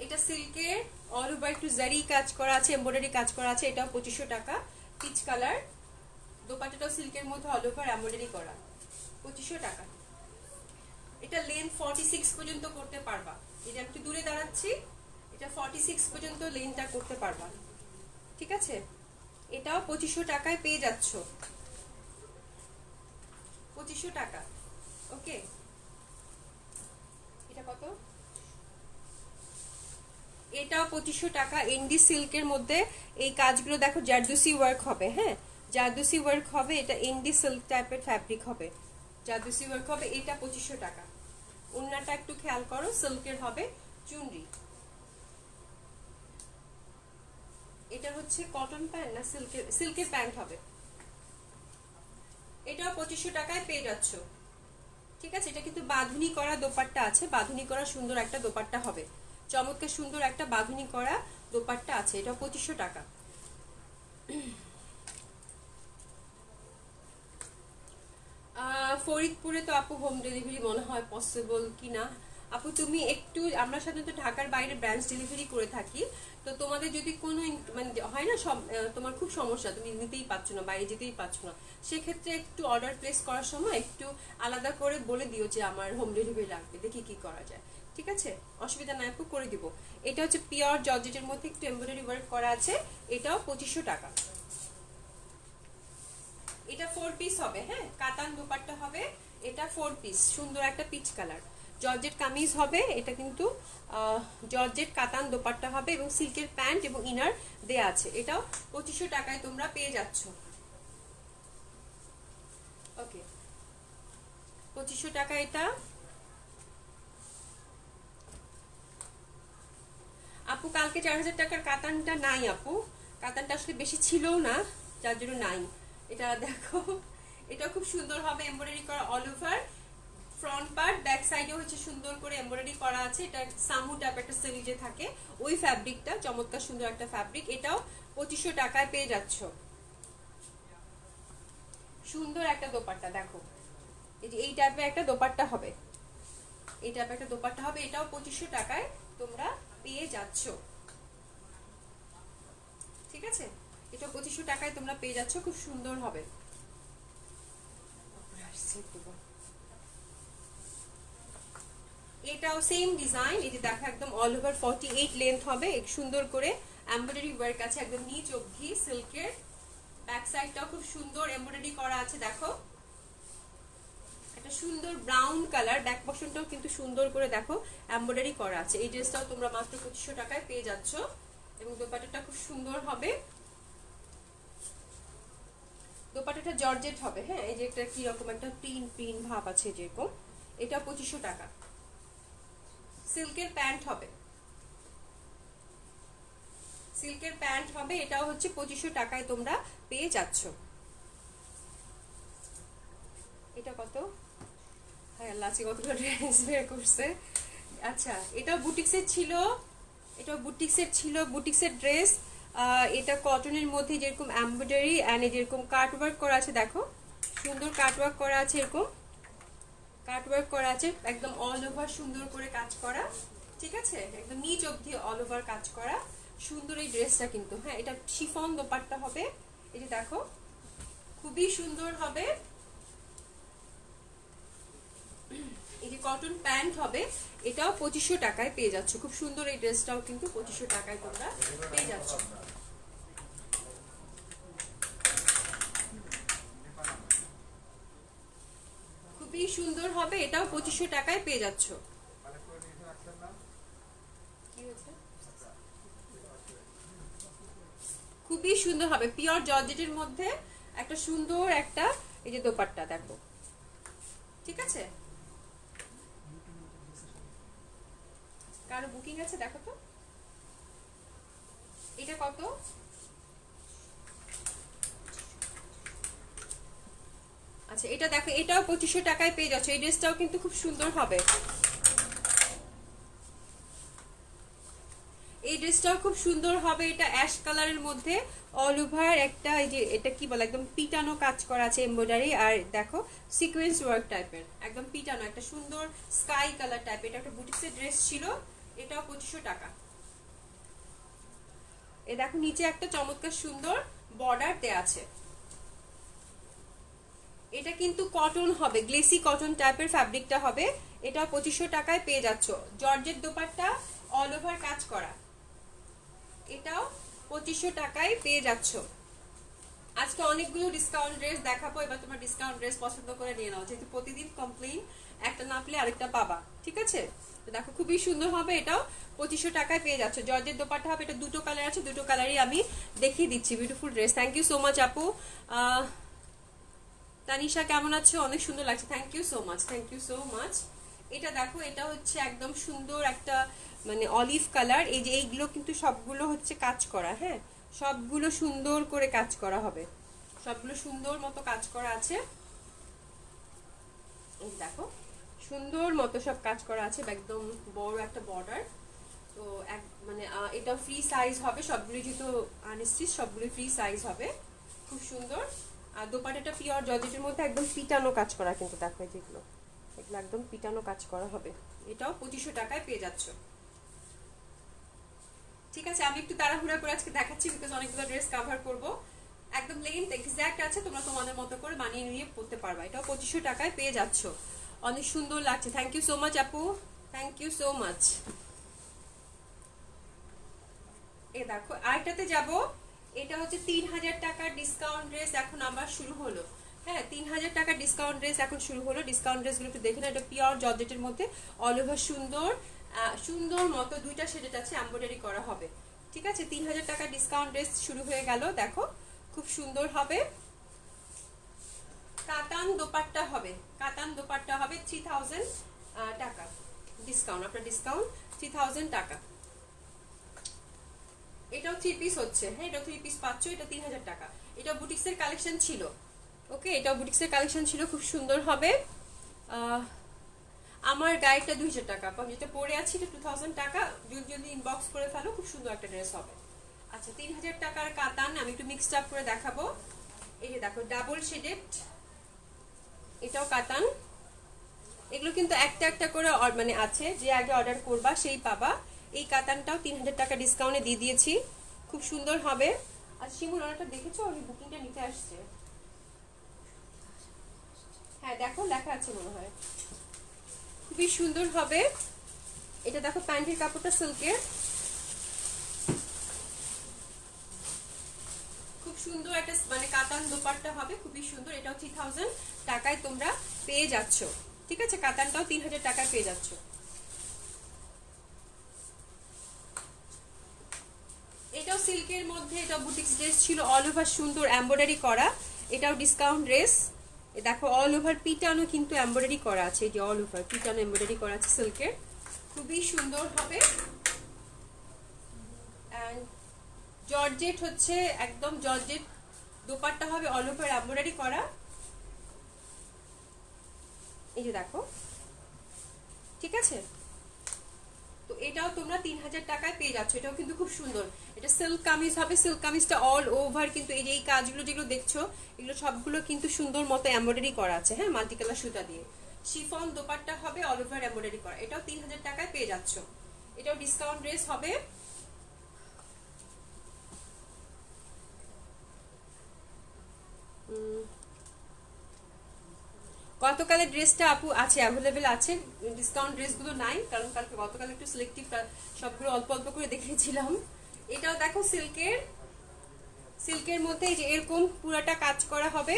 এটা সিল্কের অল ওভার একটু জারি কাজ করা আছে, এমব্রয়ডারি কাজ করা আছে, এটাও 2500 টাকা, পিচ কালার, দোপাট্টাটাও সিল্কের মধ্যে অল ওভার এমব্রয়ডারি করা, 2500 টাকা। এটা লেন্থ 46 পর্যন্ত করতে পারবা, এটা একটু দূরে দাঁড়াচ্ছি, এটা 46 পর্যন্ত লেন্থটা করতে পারবা, ঠিক আছে। এটাও 2500 টাকায় পেয়ে যাচ্ছ, 2500 টাকা, ওকে। এটা কত? এটাও 2500 টাকা, এনডি সিল্কের মধ্যে এই কাজগুলো দেখো জারদুসি ওয়ার্ক হবে, হ্যাঁ জারদুসি ওয়ার্ক হবে, এটা এনডি সিল্ক টাইপের ফ্যাব্রিক হবে, জারদুসি ওয়ার্ক হবে, এটা 2500 টাকা। ওন্নাটা একটু খেয়াল করো, সিল্কের হবে, চুনরি। এটা হচ্ছে কটন প্যান্ট না সিল্কের প্যান্ট হবে, এটাও 2500 টাকায় পেয়ে যাচ্ছ, ঠিক আছে। এটা কিন্তু বাঁধুনি করা দোপাট্টা আছে, বাঁধুনি করা সুন্দর একটা দোপাট্টা হবে, চমৎকার সুন্দর একটা বাঁধুনি করা দোপাট্টা আছে, এটা 2500 টাকা। ফরিদপুরে তো আপু হোম ডেলিভারি মনে হয় পসিবল কিনা আপু, তুমি একটু, আমরা সাধারণত ঢাকার বাইরে ব্রাঞ্চ ডেলিভারি করে থাকি, তো তোমাদের যদি কোনো মানে হয় না সব, তোমার খুব সমস্যা, তুমি নিতেই পারছো না, বাইরে যেতেই পারছো না, সেক্ষেত্রে একটু অর্ডার প্লেস করার সময় একটু আলাদা করে বলে দিও যে আমার হোম ডেলিভারি লাগবে, দেখি কি করা যায়, ঠিক আছে, অসুবিধা নাই আপু, করে দিব। এটা হচ্ছে পিওর জর্জেটের মধ্যে একটু এমব্রয়ডারি ওয়ার্ক করা আছে, এটাও 2500 টাকা। এটা 4 পিস হবে, হ্যাঁ কাতান দোপাট্টা হবে, এটা 4 পিস, সুন্দর একটা পিচ কালার, জর্জেট কামিজ হবে, এটা কিন্তু জর্জেট কাতান দোপাট্টা হবে এবং সিল্কের প্যান্ট এবং ইনার দেয়া আছে, এটাও 2500 টাকায় তোমরা পেয়ে যাচ্ছ, ওকে 2500 টাকা। এটা আপু কালকে 4000 টাকার কাতানটা নাই আপু, কাতানটা আসলে বেশি ছিলও না, যার জন্য নাই। এটা দেখো, এটা খুব সুন্দর হবে, এমব্রয়ডারি করা all over, front part back সাইডে হচ্ছে সুন্দর করে এমব্রয়ডারি করা আছে, এটা সামু টাইপ একটা সিরিজে থাকে ওই ফ্যাব্রিকটা, চমৎকার সুন্দর একটা ফ্যাব্রিক, এটাও 2500 টাকায় পেয়ে যাচ্ছ। সুন্দর একটা দোপাট্টা দেখো, এই যে এই টাইপের একটা দোপাট্টা হবে, এই টাইপের একটা দোপাট্টা হবে, এটাও 2500 টাকায় তোমরা পেয়ে যাচ্ছ, ঠিক আছে, এটা 2500 টাকায় তোমরা পেয়ে যাচ্ছ, খুব সুন্দর হবে। এটাও সেম ডিজাইন, এই যে দেখো একদম অল ওভার 48 লেন্থ হবে, সুন্দর করে এমব্রয়ডারি ওয়ার্ক আছে একদম নিচ অবধি, সিল্কের ব্যাক সাইডটাও খুব সুন্দর এমব্রয়ডারি করা আছে, দেখো একটা সুন্দর ব্রাউন কালার, ব্যাক পোর্শনটাও কিন্তু সুন্দর করে দেখো এমব্রয়ডারি করা আছে। এই ড্রেসটাও তোমরা মাত্র 2500 টাকায় পেয়ে যাচ্ছ এবং দোপাট্টাটা খুব সুন্দর হবে, দোপাট্টাটা জর্জেট হবে, হ্যাঁ এই যে একটা কি রকম একটা প্রিন্ট ভাব আছে যেরকম, এটা 2500 টাকা। সিল্কের প্যান্ট হবে, সিল্কের প্যান্ট হবে, এটাও হচ্ছে 2500 টাকায় তোমরা পেয়ে যাচ্ছ। এটা কত? হ্যাঁ লাচি কতগুলো ড্রেস বের করছে। আচ্ছা এটাও বুটিক্সের ছিল, এটাও বুটিক্সের ছিল, বুটিক্সের ড্রেস, এটা কটনের মধ্যে যেরকম এমব্রয়ডারি এন্ড যেরকম কাট ওয়ার্ক করা আছে, দেখো সুন্দর কাট ওয়ার্ক করা আছে, এরকম কাটওয়ার্ক করা আছে, একদম অল ওভার সুন্দর করে কাজ করা, ঠিক আছে, একদম নিচ অবধি অল ওভার কাজ করা সুন্দর এই ড্রেসটা কিন্তু। হ্যাঁ, এটা শিফন দোপাট্টা হবে, এই যে দেখো খুবই সুন্দর হবে। এই যে কটন প্যান্ট হবে, এটাও 2500 টাকায় পেয়ে যাচ্ছ। খুব সুন্দর এই ড্রেসটাও কিন্তু 2500 টাকায় তোমরা পেয়ে যাচ্ছ। খুবই সুন্দর হবে, এটাও 2500 টাকায় পেয়ে যাচ্ছ। খুবই সুন্দর হবে, পিওর জর্জেটের মধ্যে একটা সুন্দর একটা এই যে দোপাট্টা দেখো, ঠিক আছে। কারো বুকিং আছে দেখো তো, এটা কত? আচ্ছা এটা দেখো, এটাও 2500 টাকায় পেয়ে যাচ্ছে। এই ড্রেসটাও কিন্তু খুব সুন্দর হবে, এই ড্রেসটাও খুব সুন্দর হবে। এটা অ্যাশ কালারের মধ্যে অল ওভার একটা এই যে এটা কি বলে একদম পিটানো কাজ করা আছে এমব্রয়ডারি, আর দেখো সিকোয়েন্স ওয়ার্ক টাইপের, একদম পিটানো একটা সুন্দর স্কাই কালার টাইপ। এটা একটা বুটিক্সের ড্রেস ছিল, এটাও 2500 টাকা। এ দেখো নিচে একটা চমৎকার সুন্দর বর্ডার দেয়া আছে। এটা কিন্তু কটন হবে, গ্লেসি কটন টাইপের ফ্যাব্রিকটা হবে। এটা 2500 টাকায় পেয়ে যাচ্ছ। জর্জেট দোপাট্টা অল ওভার কাজ করা, এটাও 2500 টাকায় পেয়ে যাচ্ছ। আজকে অনেকগুলো ডিসকাউন্ট ড্রেস দেখাবো, এবার তোমার ডিসকাউন্ট ড্রেস পছন্দ করে নিয়ে নাও, যেহেতু প্রতিদিন কমপ্লেইন একটা না পেলে আরেকটা পাবা, ঠিক আছে। তো দেখো খুবই সুন্দর হবে, এটাও 2500 টাকায় পেয়ে যাচ্ছ। জর্জের দোপাট্টা হবে, এটা দুটো কালার আছে, দুটো কালারই আমি দেখিয়ে দিচ্ছি। Beautiful dress, thank you so much আপু। তানিশা কেমন আছো? অনেক সুন্দর লাগছে, thank you so much, thank you so much. এটা দেখো, এটা হচ্ছে একদম সুন্দর একটা মানে অলিভ কালার। এই যে এইগুলো কিন্তু সবগুলো হচ্ছে কাজ করা, হ্যাঁ সবগুলো সুন্দর করে কাজ করা হবে, সবগুলো সুন্দর মতো কাজ করা আছে। এই দেখো সুন্দর মতো সব কাজ করা আছে, একদম বড় একটা বর্ডার। তো এক মানে এটা ফ্রি সাইজ হবে, সবগুলো যেহেতু আনস্টিচ সবগুলো ফ্রি সাইজ হবে, খুব সুন্দর। আর দোপাট্টাটা পিওর জর্জেটের মধ্যে একদম পিটানো কাজ করা, কিন্তু দেখো যেগুলো এগুলো একদম পিটানো কাজ করা হবে। এটাও 2500 টাকায় পেয়ে যাচ্ছ, ঠিক আছে। আমি একটু তাড়াহুড়া করে আজকে দেখাচ্ছি, বিকজ অনেকগুলো ড্রেস কভার করব। একদম লেন্থ এক্সাক্ট আছে, তোমরা তোমাদের মতো করে মানিয়ে নিয়ে পড়তে পারবা। এটাও 2500 টাকায় পেয়ে যাচ্ছ, অনেক সুন্দর লাগছে। থ্যাংক ইউ সো মাচ আপু, থ্যাংক ইউ সো মাচ। এ দেখো আরেকটাতে যাব, এটা হচ্ছে 3000 টাকার ডিসকাউন্ট ড্রেস এখন আবার শুরু হলো। হ্যাঁ 3000 টাকার ডিসকাউন্ট ড্রেস এখন শুরু হলো। ডিসকাউন্ট ড্রেসগুলো একটু দেখে না, এটা পিওর জর্জেটের মধ্যে অল ওভার সুন্দর সুন্দর মতো দুইটা শেডেড আছে, এমব্রয়ডারি করা হবে, ঠিক আছে। 3000 টাকার ডিসকাউন্ট ড্রেস শুরু হয়ে গেল, দেখো খুব সুন্দর হবে। কাতান দোপাট্টা হবে, কাতান দোপাট্টা হবে 3000 টাকা ডিসকাউন্ট, আপনার ডিসকাউন্ট 3000 টাকা। এটাও 3 পিস হচ্ছে, হ্যাঁ এটাও 3 পিস পাচ্ছ, এটা 3000 টাকা। এটা বুটিক্সের কালেকশন ছিল, ওকে এটাও বুটিক্সের কালেকশন ছিল, খুব সুন্দর হবে। আমার গাইডটা 2000 টাকা, আমি যেটা পরে আছি এটা 2000 টাকা। যদি ইনবক্স করে ফেলো খুব সুন্দর একটা ড্রেস হবে। আচ্ছা 3000 টাকার কাতান আমি একটু মিক্সড আপ করে দেখাবো। এই যে দেখো ডাবল শেডেড, এটাও কাতান। এগুলো কিন্তু একটা একটা করে মানে আছে, যে আগে অর্ডার করবা সেই পাবা। এই কাতানটাও 3000 টাকা ডিসকাউন্টে দিয়ে দিয়েছি, খুব সুন্দর হবে। আর শিমুল অর্ডারটা দেখেছো, উনি বুকিংটা নিতে আসছে। হ্যাঁ দেখো লেখা আছে মনে হয়, খুবই সুন্দর হবে। এটা দেখো প্যান্টের কাপড়টা সিল্কের, খুব সুন্দর একটা মানে কাতান দোপাট্টা হবে, খুবই সুন্দর। এটাও 3000 টাকায় তোমরা পেয়ে যাচ্ছ, ঠিক আছে। কাতানটাও 3000 টাকায় পেয়ে যাচ্ছ। এটাও সিল্কের মধ্যে, এটা বুটিক্স ড্রেস ছিল, অল ওভার সুন্দর এমব্রয়ডারি করা। এটাও ডিসকাউন্ট ড্রেস, দেখো অল ওভার পিটানো কিন্তু এমব্রয়ডারি করা আছে, এই যে অল ওভার পিটানো এমব্রয়ডারি করা আছে সিল্কের, খুবই সুন্দর হবে। এন্ড জর্জেট হচ্ছে একদম জর্জেট দোপাট্টা হবে, অল ওভার এমব্রয়ডারি করা, এই যে দেখো, ঠিক আছে। তো এটাও তোমরা 3000 টাকায় পেয়ে যাচ্ছ, এটাও কিন্তু খুব সুন্দর। এটা সিল্ক কামিজ হবে, সিল্ক কামিজটা অল ওভার কিন্তু এই যে এই কাজগুলো যেগুলো দেখছো এগুলো সবগুলো কিন্তু সুন্দর মতো এমব্রয়ডারি করা আছে, হ্যাঁ মাল্টি কালার সুতা দিয়ে। শিফন দোপাট্টা হবে অল ওভার এমব্রয়ডারি করা, এটাও 3000 টাকায় পেয়ে যাচ্ছ। এটাও ডিসকাউন্ট ড্রেস হবে। গতকালের ড্রেসটা আপু আছে, অ্যাভেলেবেল আছে, ডিসকাউন্ট ড্রেসগুলো নাই, কারণ কালকে গতকাল একটু সিলেক্টিভ সবগুলো অল্প অল্প করে দেখিয়েছিলাম। এটাও দেখো সিল্কের, সিল্কের মধ্যে এই যে এরকম পুরাটা কাজ করা হবে,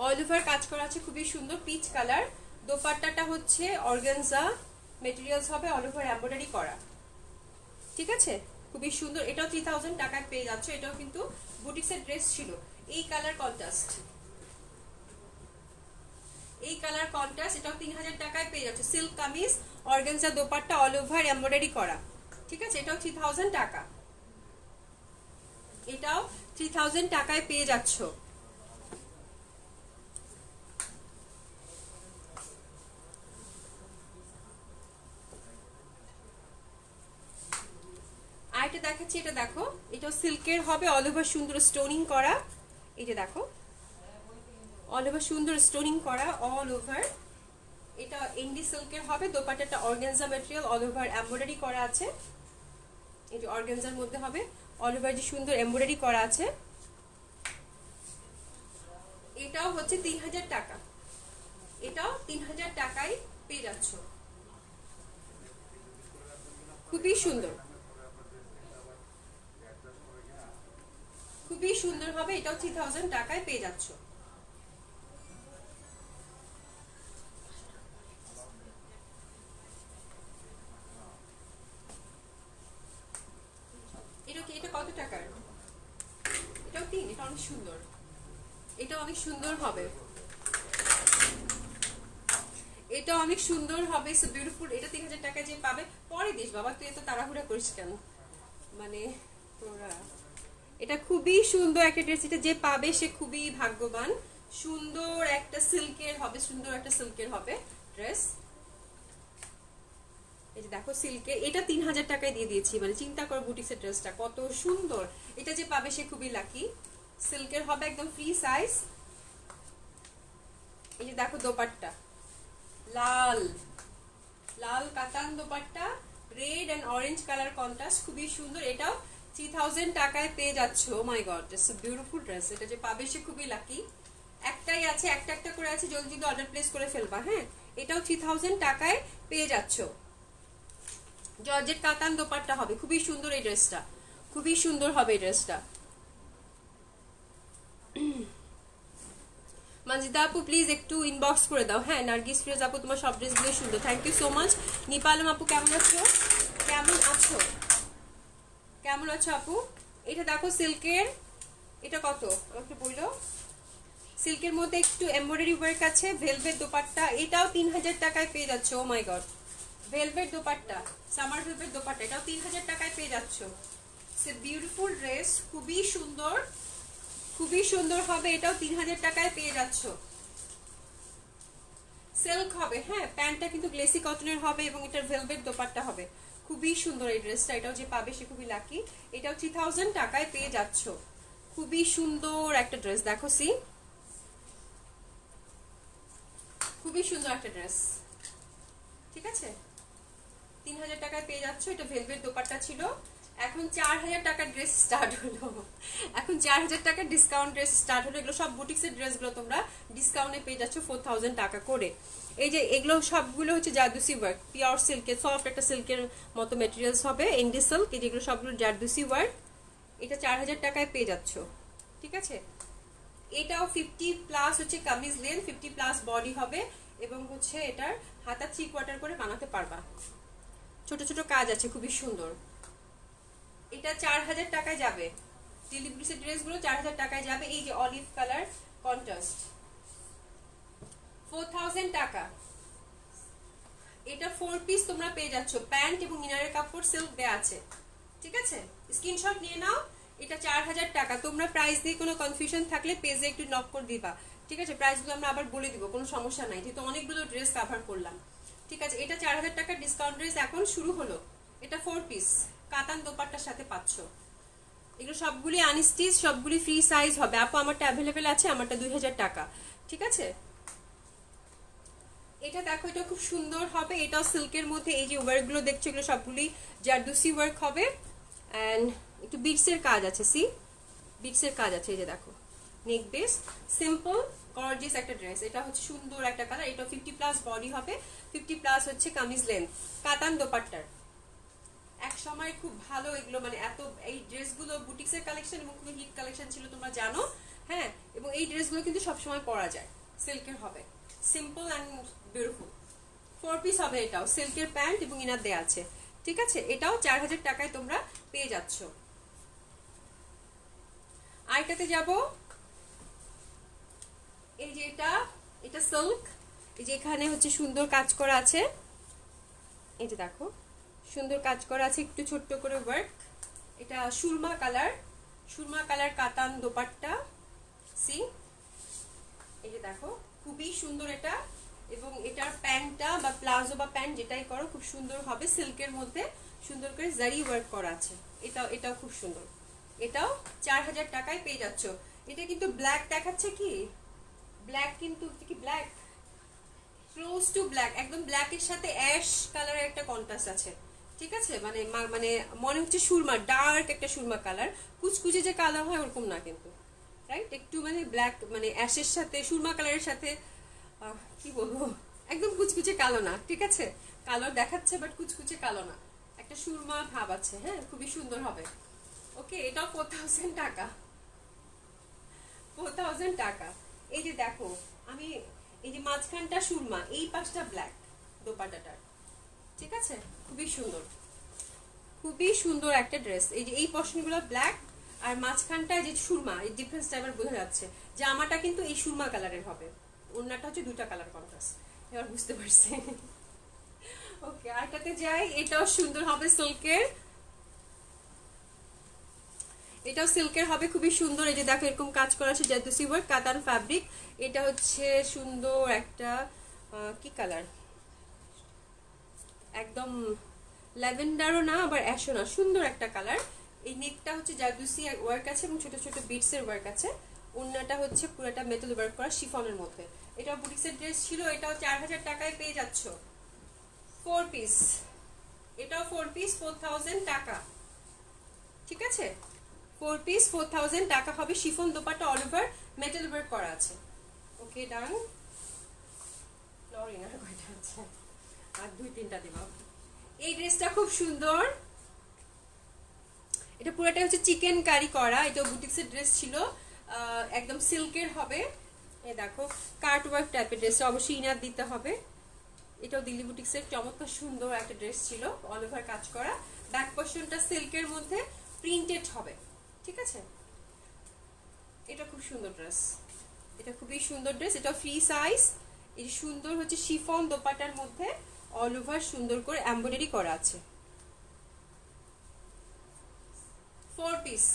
অল ওভার কাজ করা আছে, খুবই সুন্দর পিচ কালার। দোপাট্টাটা হচ্ছে অর্গানজা মেটেরিয়ালস হবে, অল ওভার এমব্রয়ডারি করা, ঠিক আছে, খুবই সুন্দর। এটাও 3000 টাকায় পেয়ে যাচ্ছে। এটাও কিন্তু বুটিক্সের ড্রেস ছিল। এই কালার কন্ট্রাস্ট, এই কালার কন্ট্রাস্ট, এটাও 3000 টাকায় পেয়ে যাচ্ছে। Silk kameez, organza dupatta, all over embroidery করা, ঠিক আছে, এটাও 3000 টাকা। এটাও 3000 টাকায় পেয়ে যাচ্ছ। আরেকটা দেখাচ্ছি, এটা দেখো, এটাও সিল্কের হবে, অল ওভার সুন্দর স্টোনিং করা, এই যে দেখো অল ওভার সুন্দর স্টোনিং করা অল ওভার। এটা ইন্ডি সিল্কের হবে, দোপাট্টাটা organza material, all over embroidery করা আছে, এই যে অর্গানজার মধ্যে হবে, অল ওভার যে সুন্দর এমব্রয়ডারি করা আছে। এটাও হচ্ছে 3000 টাকা, এটাও 3000 টাকায় পেয়ে যাচ্ছ, খুবই সুন্দর, খুবই সুন্দর হবে, এটাও 3000 টাকায় পেয়ে যাচ্ছ। এটা কত টাকার? এটাও 3, এটা অনেক সুন্দর, এটা অনেক সুন্দর হবে, এটা অনেক সুন্দর হবে, সো বিউটিফুল। এটা 3000 টাকায় যে পাবে, পরে দিস বাবা, তুই এত তাড়াহুড়া করিস কেন, মানে তোরা। এটা খুবই সুন্দর একটা ড্রেস, এটা যে পাবে সে খুবই ভাগ্যবান। সুন্দর একটা সিল্কের হবে, সুন্দর একটা সিল্কের হবে ড্রেস, এই যে দেখো সিল্কের। এটা 3000 টাকায় দিয়ে দিয়েছি, মানে চিন্তা করো বুটিক্সের ড্রেসটা কত সুন্দর। এটা যে পাবে সে খুবই লাকি। সিল্কের হবে, একদম ফ্রি সাইজ। এই যে দেখো দোপাট্টা, লাল লাল কাতান dupatta, red and orange colour contrast, খুবই সুন্দর। এটাও 3000 টাকায় পেয়ে যাচ্ছ। Oh my god, it's a beautiful dress. এটা যে পাবে সে খুবই লাকি। একটাই আছে, একটা একটা করে আছে, জলদি জলদি অর্ডার প্লেস করে ফেলবা। হ্যাঁ, এটাও 3000 টাকায় পেয়ে যাচ্ছ। জর্জেট কাতান দোপাট্টা হবে, খুবই সুন্দর এই ড্রেসটা, খুবই সুন্দর হবে এই ড্রেসটা। মঞ্জিদা আপু প্লিজ একটু ইনবক্স করে দাও। হ্যাঁ, নার্গিস ফিরোজ আপু তোমার সব ড্রেসগুলো সুন্দর, থ্যাংক ইউ সো মাচ। নিপালম আপু কেমন আছো? কেমন আছো? কেমন আছো আপু? এটা দেখো সিল্কের, এটা কত একটু বললো। সিল্কের মধ্যে একটু এমব্রয়ডারি ওয়ার্ক আছে, ভেলভেট দোপাট্টা, এটাও 3000 টাকায় পেয়ে যাচ্ছ। Oh my god, velvet dupatta, summer velvet dupatta, এটাও 3000 টাকায় পেয়ে যাচ্ছ। সে বিউটিফুল ড্রেস, খুবই সুন্দর, খুবই সুন্দর হবে, এটাও 3000 টাকায় পেয়ে যাচ্ছ। সিল্ক হবে, হ্যাঁ, প্যান্টটা কিন্তু গ্লেসি কটনের হবে এবং এটার ভেলভেট দোপাট্টা হবে, খুবই সুন্দর এই ড্রেসটা। এটাও যে পাবে সে খুবই লাকি। এটাও 3000 টাকায় পেয়ে যাচ্ছ। খুবই সুন্দর একটা ড্রেস, দেখো সি, খুবই সুন্দর একটা ড্রেস, ঠিক আছে, 3000 টাকায় পেয়ে যাচ্ছ। এটা ভেলভেট দোপাট্টা ছিল। এখন 4000 টাকার ড্রেস স্টার্ট হলো, এখন 4000 টাকার ডিসকাউন্ট ড্রেস স্টার্ট হলো। এগুলো সব বুটিক্সের ড্রেসগুলো তোমরা ডিসকাউন্টে পেয়ে যাচ্ছ 4000 টাকা করে। এই যে এগুলো সবগুলো হচ্ছে জারদুসি ওয়ার্ক, পিওর সিল্কের, সফট একটা সিল্কের মতো মেটেরিয়ালস হবে, ইন্ডি সিল্ক, এই যেগুলো সবগুলো জারদুসি ওয়ার্ক। এটা 4000 টাকায় পেয়ে যাচ্ছ, ঠিক আছে। এটাও 50+ হচ্ছে কামিজ লেন্থ, 50+ বডি হবে এবং হচ্ছে এটার হাতা 3/4 করে বানাতে পারবা, ছোট ছোট কাজ আছে, খুবই সুন্দর। এটা 4000 টাকায় যাবে, ডেলিভারিসের ড্রেসগুলো 4000 টাকায় যাবে। এই যে অলিভ কালার কন্ট্রাস্ট, 4000 টাকা। এটা 4 পিস তোমরা পেয়ে যাচ্ছ, প্যান্ট এবং ইনারের কাপড় সিল্ক দেয়া আছে, ঠিক আছে, স্ক্রিনশট নিয়ে নাও। এটা 4000 টাকা। তোমরা প্রাইস দিয়ে কোনো কনফিউশন থাকলে পেজে একটু নক করে দিবা, ঠিক আছে, প্রাইসগুলো আমরা আবার বলে দিব, কোনো সমস্যা নাই, যেহেতু অনেকগুলো ড্রেস কভার করলাম, ঠিক আছে। এটা 4000 টাকার ডিসকাউন্ট ড্রেস এখন শুরু হলো। এটা 4 পিস কাতান দোপাট্টার সাথে পাচ্ছ। এগুলো সবগুলি আনস্টিচ, সবগুলি ফ্রি সাইজ হবে। আপু আমারটা অ্যাভেলেবেল আছে, আমারটা 2000 টাকা, ঠিক আছে, এটা দেখো, এটা খুব সুন্দর হবে, এটাও সিল্কের মধ্যে। এই যে ওয়ার্কগুলো দেখছো এগুলো সবগুলোই জারদুসি ওয়ার্ক হবে, অ্যান্ড একটু বিটসের কাজ আছে, সি বিটসের কাজ আছে। এই যে দেখো, নেক বেস, সিম্পল গর্জিয়াস একটা ড্রেস। এটা হচ্ছে সুন্দর একটা কালার, এটা 50+ বডি হবে, 50+ হচ্ছে কামিজ লেন্থ, কাতান দোপাট্টার। এক সময় খুব ভালো এগুলো, মানে এত এই ড্রেসগুলো বুটিক্সের কালেকশন এবং খুবই হিট কালেকশন ছিল, তোমরা জানো। হ্যাঁ, এবং এই ড্রেসগুলো কিন্তু সবসময় পরা যায়, সিল্কের হবে, সিম্পল অ্যান্ড বিউটিফুল। 4 পিস হবে, এটাও সিল্কের প্যান্ট এবং ইনার দেয়া আছে। ঠিক আছে, এটাও 4000 টাকায় তোমরা পেয়ে যাচ্ছ। আরেকটাতে যাব, এই যে এটা, এটা সিল্ক, এই যে এখানে হচ্ছে সুন্দর কাজ করা আছে, এই যে দেখো সুন্দর কাজ করা আছে, একটু ছোট্ট করে ওয়ার্ক। এটা সুরমা কালার, সুরমা কালার কাতান দোপাট্টা, সি এই যে দেখো খুবই সুন্দর এটা। এবং এটার প্যান্টটা বা প্লাজো বা প্যান্ট যেটাই করো খুব সুন্দর হবে, সিল্কের মধ্যে সুন্দর করে জারি ওয়ার্ক করা আছে। এটাও খুব সুন্দর, এটাও 4000 টাকায় পেয়ে যাচ্ছ। এটা কিন্তু ব্ল্যাক দেখাচ্ছে, কি ব্ল্যাক, কিন্তু কি ব্ল্যাক, ক্লোজ টু ব্ল্যাক, একদম ব্ল্যাকের সাথে অ্যাশ কালারের একটা কন্ট্রাস্ট আছে। ঠিক আছে, মানে মানে মনে হচ্ছে সুরমা, ডার্ক একটা সুরমা কালার, কুচকুচে যে কালার হয় ওরকম না কিন্তু, রাইট, একটু মানে ব্ল্যাক, মানে অ্যাশের সাথে সুরমা কালারের সাথে, কি বলবো, একদম কুচকুচে কালো না, ঠিক আছে, কালো দেখাচ্ছে বাট কুচকুচে কালো না, একটা সুরমা ভাব আছে। হ্যাঁ, খুবই সুন্দর হবে। ওকে, এটাও 4000 টাকা, 4000 টাকা। এই যে দেখো, আমি এই যে মাঝখানটা সুরমা, এই পাশটা ব্ল্যাক দোপাট্টাটার, ঠিক আছে, খুবই সুন্দর, খুবই সুন্দর একটা ড্রেস। এই যে এই পশনগুলো ব্ল্যাক আর মাঝখানটা যে সুরমা, এই ডিফারেন্সটা এবার বোঝা যাচ্ছে। জামাটা কিন্তু এই সুরমা কালারের হবে, ওড়নাটা হচ্ছে দুটা কালার কন্ট্রাস্ট, এবার বুঝতে পারছি। ওকে, আরটাতে যাই, এটাও সুন্দর হবে, সিল্কের, এটাও সিল্কের হবে, খুবই সুন্দর। এই যে দেখো এরকম কাজ করা আছে, জারদোসি ওয়ার্ক, কাতান ফ্যাব্রিক। এটা হচ্ছে সুন্দর একটা কি কালার, একদম ল্যাভেন্ডারও না আবার অ্যাশও না, সুন্দর একটা কালার। এই নেকটা হচ্ছে জারদোসি ওয়ার্ক আছে এবং ছোট ছোট বিটসের ওয়ার্ক আছে। ওড়নাটা হচ্ছে পুরোটা মেটাল ওয়ার্ক করা শিফনের মধ্যে। এটাও বুটিক্সের ড্রেস ছিল, এটাও 4000 টাকায় পেয়ে যাচ্ছ। 4 পিস, এটাও 4 পিস, 4000 টাকা। ঠিক আছে, 4 পিস 4000 টাকা হবে, chiffon dupatta all over metal work করা আছে। ওকে, ডান। লরিনার কয়টা আছে, আর 2-3টা দিব। এই ড্রেসটা খুব সুন্দর, এটা পুরোটা হচ্ছে চিকেন কারি করা, এটা বুটিক্সের ড্রেস ছিল, একদম সিল্কের হবে। এই দেখো কাট ওয়ার্ক টাইপের ড্রেস, অবশ্যই ইনার দিতে হবে। এটাও দিল্লি বুটিক্সের চমৎকার সুন্দর একটা ড্রেস ছিল, অল ওভার কাজ করা, ব্যাক পোর্শনটা সিল্কের মধ্যে প্রিন্টেড হবে। ঠিক আছে, এটা খুব সুন্দর ড্রেস, এটা খুবই সুন্দর ড্রেস, এটা ফ্রি সাইজ। এই সুন্দর হচ্ছে শিফন দোপাটার মধ্যে অল ওভার সুন্দর করে এমব্রয়ডারি করা আছে। 4 পিস,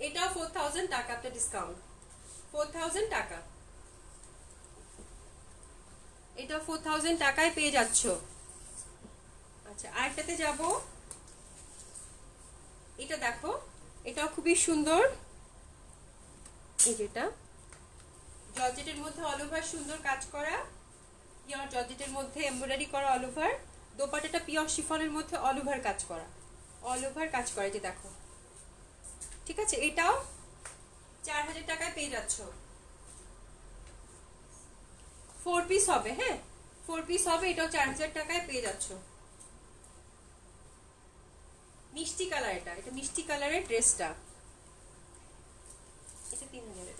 এটাও 4000 টাকা আপনার ডিসকাউন্ট, 4000 টাকা, এটা 4000 টাকায় পেয়ে যাচ্ছ। আচ্ছা, আরেকটাতে যাব, এটা দেখো, এটাও খুবই সুন্দর। এই যেটা জর্জেটের মধ্যে অল ওভার সুন্দর কাজ করা, পিওর জর্জেটের মধ্যে এমব্রয়ডারি করা অল ওভার, দোপাট্টাটা পিওর শিফনের মধ্যে অল ওভার কাজ করা, অল ওভার কাজ করা, যে দেখো। ঠিক আছে, এটাও 4000 টাকায় পেয়ে যাচ্ছ। 4 পিস হবে, হ্যাঁ 4 পিস হবে, এটাও 4000 টাকায় পেয়ে যাচ্ছ। মিষ্টি কালার, এটা মিষ্টি কালারের ড্রেসটা, এটা 3000 এর,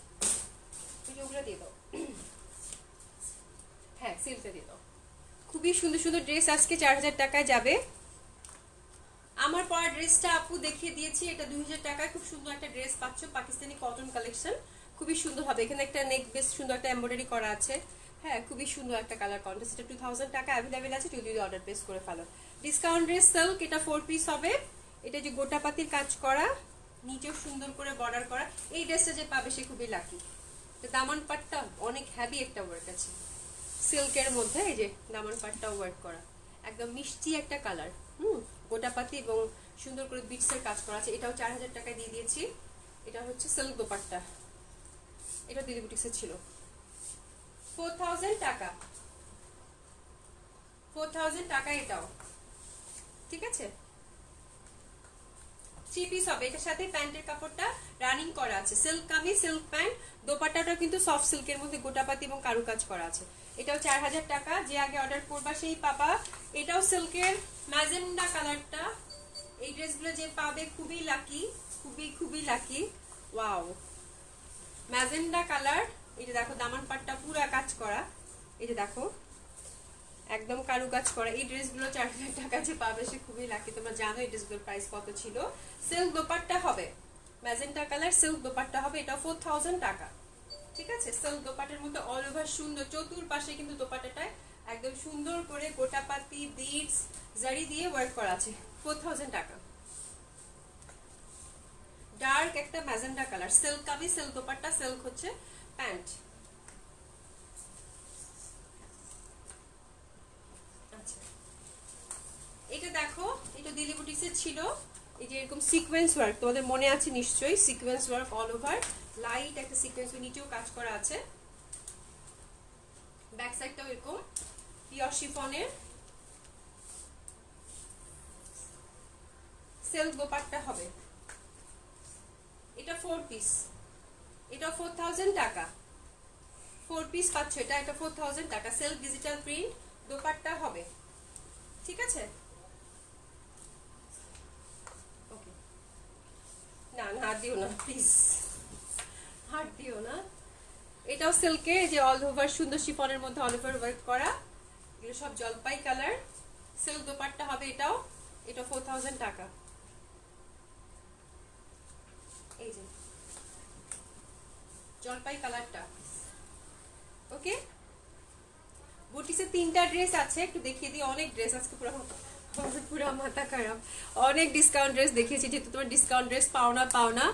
তুমি ওগুলো দিয়ে দাও, হ্যাঁ সেলটা দিয়ে দাও। খুবই সুন্দর সুন্দর ড্রেস আজকে 4000 টাকায় যাবে। আমার পরা ড্রেসটা আপু দেখিয়ে দিয়েছি, এটা 2000 টাকায় খুব সুন্দর একটা ড্রেস পাচ্ছ, পাকিস্তানি কটন কালেকশন, খুবই সুন্দর হবে। এখানে একটা নেক বেস সুন্দর একটা এমব্রয়ডারি করা আছে, হ্যাঁ খুবই সুন্দর একটা কালার কন্ট্রাস্ট। এটা 2000 টাকা অ্যাভেলেবেল আছে, যদি অর্ডার প্লেস করে ফেলো। ডিসকাউন্ট ড্রেস সিল্ক, এটা 4 পিস হবে। এটা যে গোটাপাতির কাজ করা, নিচেও সুন্দর করে বর্ডার করা, এই ড্রেসটা যে পাবে সে খুবই লাকি। দামান পাটটা অনেক হ্যাভি একটা ওয়ার্ক আছে সিল্কের মধ্যে, এই যে দামান পাটটাও ওয়ার্ক করা, একদম মিষ্টি একটা কালার, গোটাপাতি এবং সুন্দর করে বিটসের কাজ করা আছে। এটাও 4000 টাকায় দিয়ে দিয়েছি। এটা হচ্ছে সিল্ক দোপাট্টা, এটা দিদি বুটিক্সের ছিল। 4000 টাকা, 4000 টাকা এটাও, ঠিক আছে। 3 পিস হবে, এটার সাথে প্যান্টের কাপড়টা রানিং করা আছে, সিল্ক কামিজ সিল্ক প্যান্ট, দোপাট্টাটা কিন্তু সফট সিল্কের মধ্যে গোটাপাতি এবং কারুকাজ করা আছে। এটাও 4000 টাকা, যে আগে অর্ডার করবা সেই পাবা। এটাও সিল্কের ম্যাজেন্ডা কালারটা, এই ড্রেসগুলো যে পাবে খুবই লাকি, খুবই খুবই লাকি। Wow, magenta colour. এটা দেখো দামান পাটটা পুরা কাজ করা, এটা দেখো একদম কারুকাজ করা। এই ড্রেসগুলো 4000 টাকা যে পাবে সে খুবই লাকি। তোমরা জানো এই ড্রেসগুলোর প্রাইস কত ছিল। সিল্ক দোপাট্টা হবে, ম্যাজেন্টা কালার সিল্ক দোপাট্টা হবে, এটা 4000 টাকা, ঠিক আছে। সিল্ক দোপাট্টার মধ্যে অল ওভার সুন্দর, চতুর্পাশে কিন্তু দোপাট্টাটায় একদম সুন্দর করে গোটাপাতি বিডস জারি দিয়ে ওয়ার্ক করা আছে, 4000 টাকা। ডার্ক একটা magenta colour, silk kameez silk dupatta, silk হচ্ছে প্যান্ট। আচ্ছা, এটা দেখো, এটা দিল্লি বুটিক্সের ছিল। এই যে এরকম সিকোয়েন্স ওয়ার্ক, তোমাদের মনে আছে নিশ্চয়ই, sequence work all over, light একটা সিকোয়েন্স, নিচেও কাজ করা আছে। ব্যাক সাইডটাও এরকম পিওর শিফনের, সিল্ক দোপাট্টা হবে। এটা 4 পিস, এটা 4000 টাকা, 4 পিস পাচ্ছ এটা, এটা 4000 টাকা, সিল্ক ডিজিটাল প্রিন্ট দোপাট্টা হবে, ঠিক আছে। ওকে, না না হাত দিও না প্লিজ, হাত দিও না। এটাও সিল্কের, যে অল ওভার সুন্দর শিফনের মধ্যে অল ওভার ওয়ার্ক করা, এগুলো সব জলপাই কালার, সিল্ক দোপাট্টা হবে এটাও, এটা 4000 টাকা। এই যে জলপাই কালারটা, ওকে। বুটিক্সে 3টা ড্রেস আছে, একটু দেখিয়ে দিই। অনেক ড্রেস আজকে পুরো মাথা খারাপ, অনেক ডিসকাউন্ট ড্রেস দেখিয়েছি, যেহেতু তোমার ডিসকাউন্ট ড্রেস পাও না।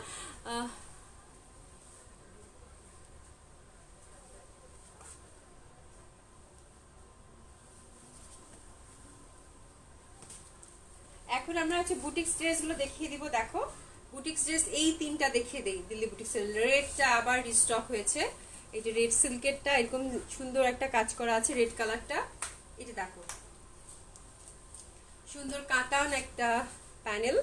এখন আমরা হচ্ছে বুটিক্স ড্রেসগুলো দেখিয়ে দিব। দেখো বুটিক্স ড্রেস এই 3টা দেখিয়ে দেই। দিল্লি বুটিক্সের রেডটা আবার রিস্টক হয়েছে, এই যে রেড সিল্কেরটা এরকম সুন্দর একটা কাজ করা আছে, রেড কালারটা। এটা দেখো সুন্দর কাতান একটা প্যানেল,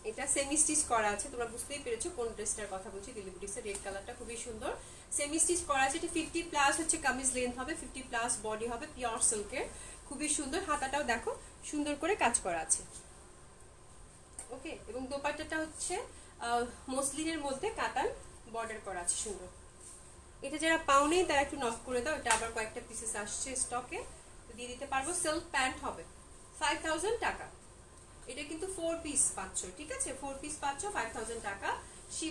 এটা সেমি স্টিচ করা আছে, তোমরা বুঝতেই পেরেছো কোন ড্রেসটার কথা বলছি। দিল্লি বুটিক্সের রেড কালারটা খুবই সুন্দর, সেমি স্টিচ করা আছে। এটা 50 প্লাস হচ্ছে কামিজ লেন্থ হবে, 50 প্লাস বডি হবে, পিওর সিল্কের, খুবই সুন্দর। হাতাটাও দেখো সুন্দর করে কাজ করা আছে, ওকে। এবং দোপাট্টাটা হচ্ছে মসলিনের মধ্যে কাতান বর্ডার করা আছে, সুন্দর। এটা যারা পাও নেই তারা একটু নক করে দাও, এটা আবার কয়েকটা পিসেস আসছে স্টকে, দিয়ে দিতে পারবো। সিল্ক প্যান্ট হবে 5000 টাকা, এটা কিন্তু 4 পিস পাচ্ছ, ঠিক আছে। 4 পিস পাচ্ছ 5000 টাকা।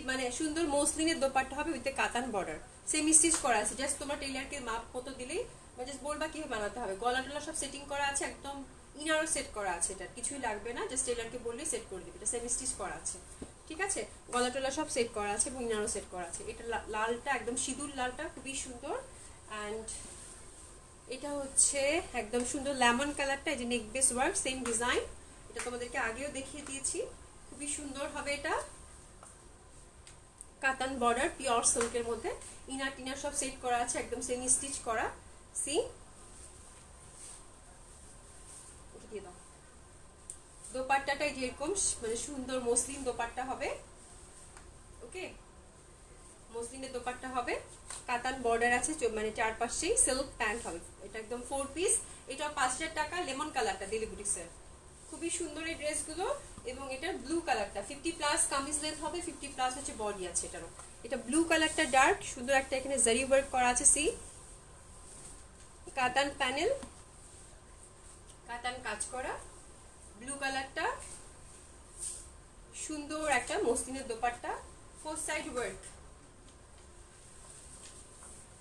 মানে সুন্দর মসলিনের দোপাট্টা হবে উইথ কাতান বর্ডার, সেমি স্টিচ করা আছে। জাস্ট তোমার টেইলারকে মাপ মতো দিলেই, জাস্ট বলবা কিভাবে বানাতে হবে। গলা টলা সব সেটিং করা আছে, একদম ইনারও সেট করা আছে, এটা কিছুই লাগবে না, জাস্ট টেইলারকে বললেই সেট করে দিবে। এটা সেমি স্টিচ করা আছে, ঠিক আছে। গলা টলা সব সেট করা আছে এবং ইনারও সেট করা আছে। এটা লালটা একদম সিঁদুর লালটা খুবই সুন্দর। অ্যান্ড এটা হচ্ছে একদম সুন্দর লেমন কালারটা, এই যে নেক বেস ওয়ার্ক, সেম ডিজাইন, এটা তোমাদেরকে আগেও দেখিয়ে দিয়েছি, খুবই সুন্দর হবে এটা। কাতান বর্ডার পিওর সিল্কের মধ্যে, ইনার টিনার সব সেট করা আছে, একদম সেমি স্টিচ করা। সি দোপাট্টাটা যেরকম মানে সুন্দর মসলিন দোপাট্টা হবে, ওকে। মসলিনের দোপাট্টা হবে, কাতান বর্ডার আছে, মানে চারপাশেই সিল্ক প্যান্ট হবে। এটা একদম 4 পিস, এটা 5000 টাকা। লেমন কালারটা দিল্লি বুটিক্সের, খুবই সুন্দর এই ড্রেসগুলো। এবং এটা ব্লু কালারটা 50 প্লাস কামিজ লেন্থ হবে, 50 প্লাস হচ্ছে বডি আছে এটারও। এটা ব্লু কালারটা ডার্ক সুন্দর একটা, এখানে জারি ওয়ার্ক করা আছে। সি কাতান প্যানেল, কাতান কাজ করা, ব্লু কালারটা সুন্দর একটা মসলিনের দোপাট্টা, 4 সাইড ওয়ার্ক।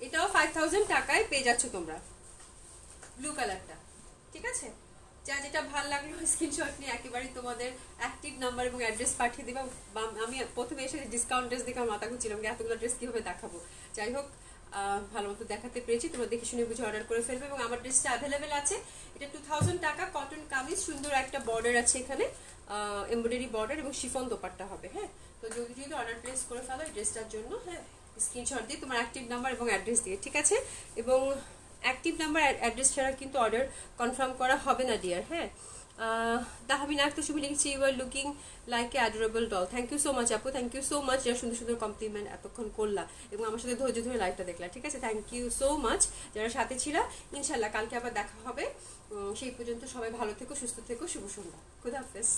এটাও 5000 টাকায় পেয়ে যাচ্ছ তোমরা, ব্লু কালারটা, ঠিক আছে। যা যেটা ভালো লাগলো স্ক্রিনশট নিয়ে একেবারেই তোমাদের অ্যাক্টিভ নাম্বার এবং অ্যাড্রেস পাঠিয়ে দিবা। আমি প্রথমে এসে ডিসকাউন্ট ড্রেস দেখে মাথা ঘুরছিলাম, এতগুলো ড্রেস কিভাবে দেখাবো। যাই হোক ভালো মতো দেখাতে পেরেছি, তোমরা দেখে শুনে বুঝে অর্ডার করে ফেলবে। এবং আমার ড্রেসটা অ্যাভেলেবেল আছে, এটা 2000 টাকা, কটন কামিজ, সুন্দর একটা বর্ডার আছে এখানে, এমব্রয়ডারি বর্ডার এবং শিফন দোপাট্টা হবে। হ্যাঁ, তো যদি অর্ডার প্লেস করে ফেলো এই ড্রেসটার জন্য, হ্যাঁ স্ক্রিনশট দিয়ে তোমার অ্যাক্টিভ নাম্বার এবং অ্যাড্রেস দিয়ে, ঠিক আছে? এবং অ্যাক্টিভ নাম্বার অ্যাড্রেস ছাড়া কিন্তু অর্ডার কনফার্ম করা হবে না ডিয়ার। হ্যাঁ, তাহমিন আক্তার তুমি লিখেছি you are looking like a adorable doll. Thank you so much আপু, থ্যাংক ইউ সো মাচ, যারা সুন্দর সুন্দর কমপ্লিমেন্ট এতক্ষণ করলা এবং আমার সাথে ধৈর্য ধরে লাইভটা দেখলা, ঠিক আছে? থ্যাংক ইউ সো মাচ যারা সাথে ছিল। ইনশাল্লাহ কালকে আবার দেখা হবে। সেই পর্যন্ত সবাই ভালো থেকো, সুস্থ থেকো, শুভ সন্ধ্যা, খুদা হাফেজ।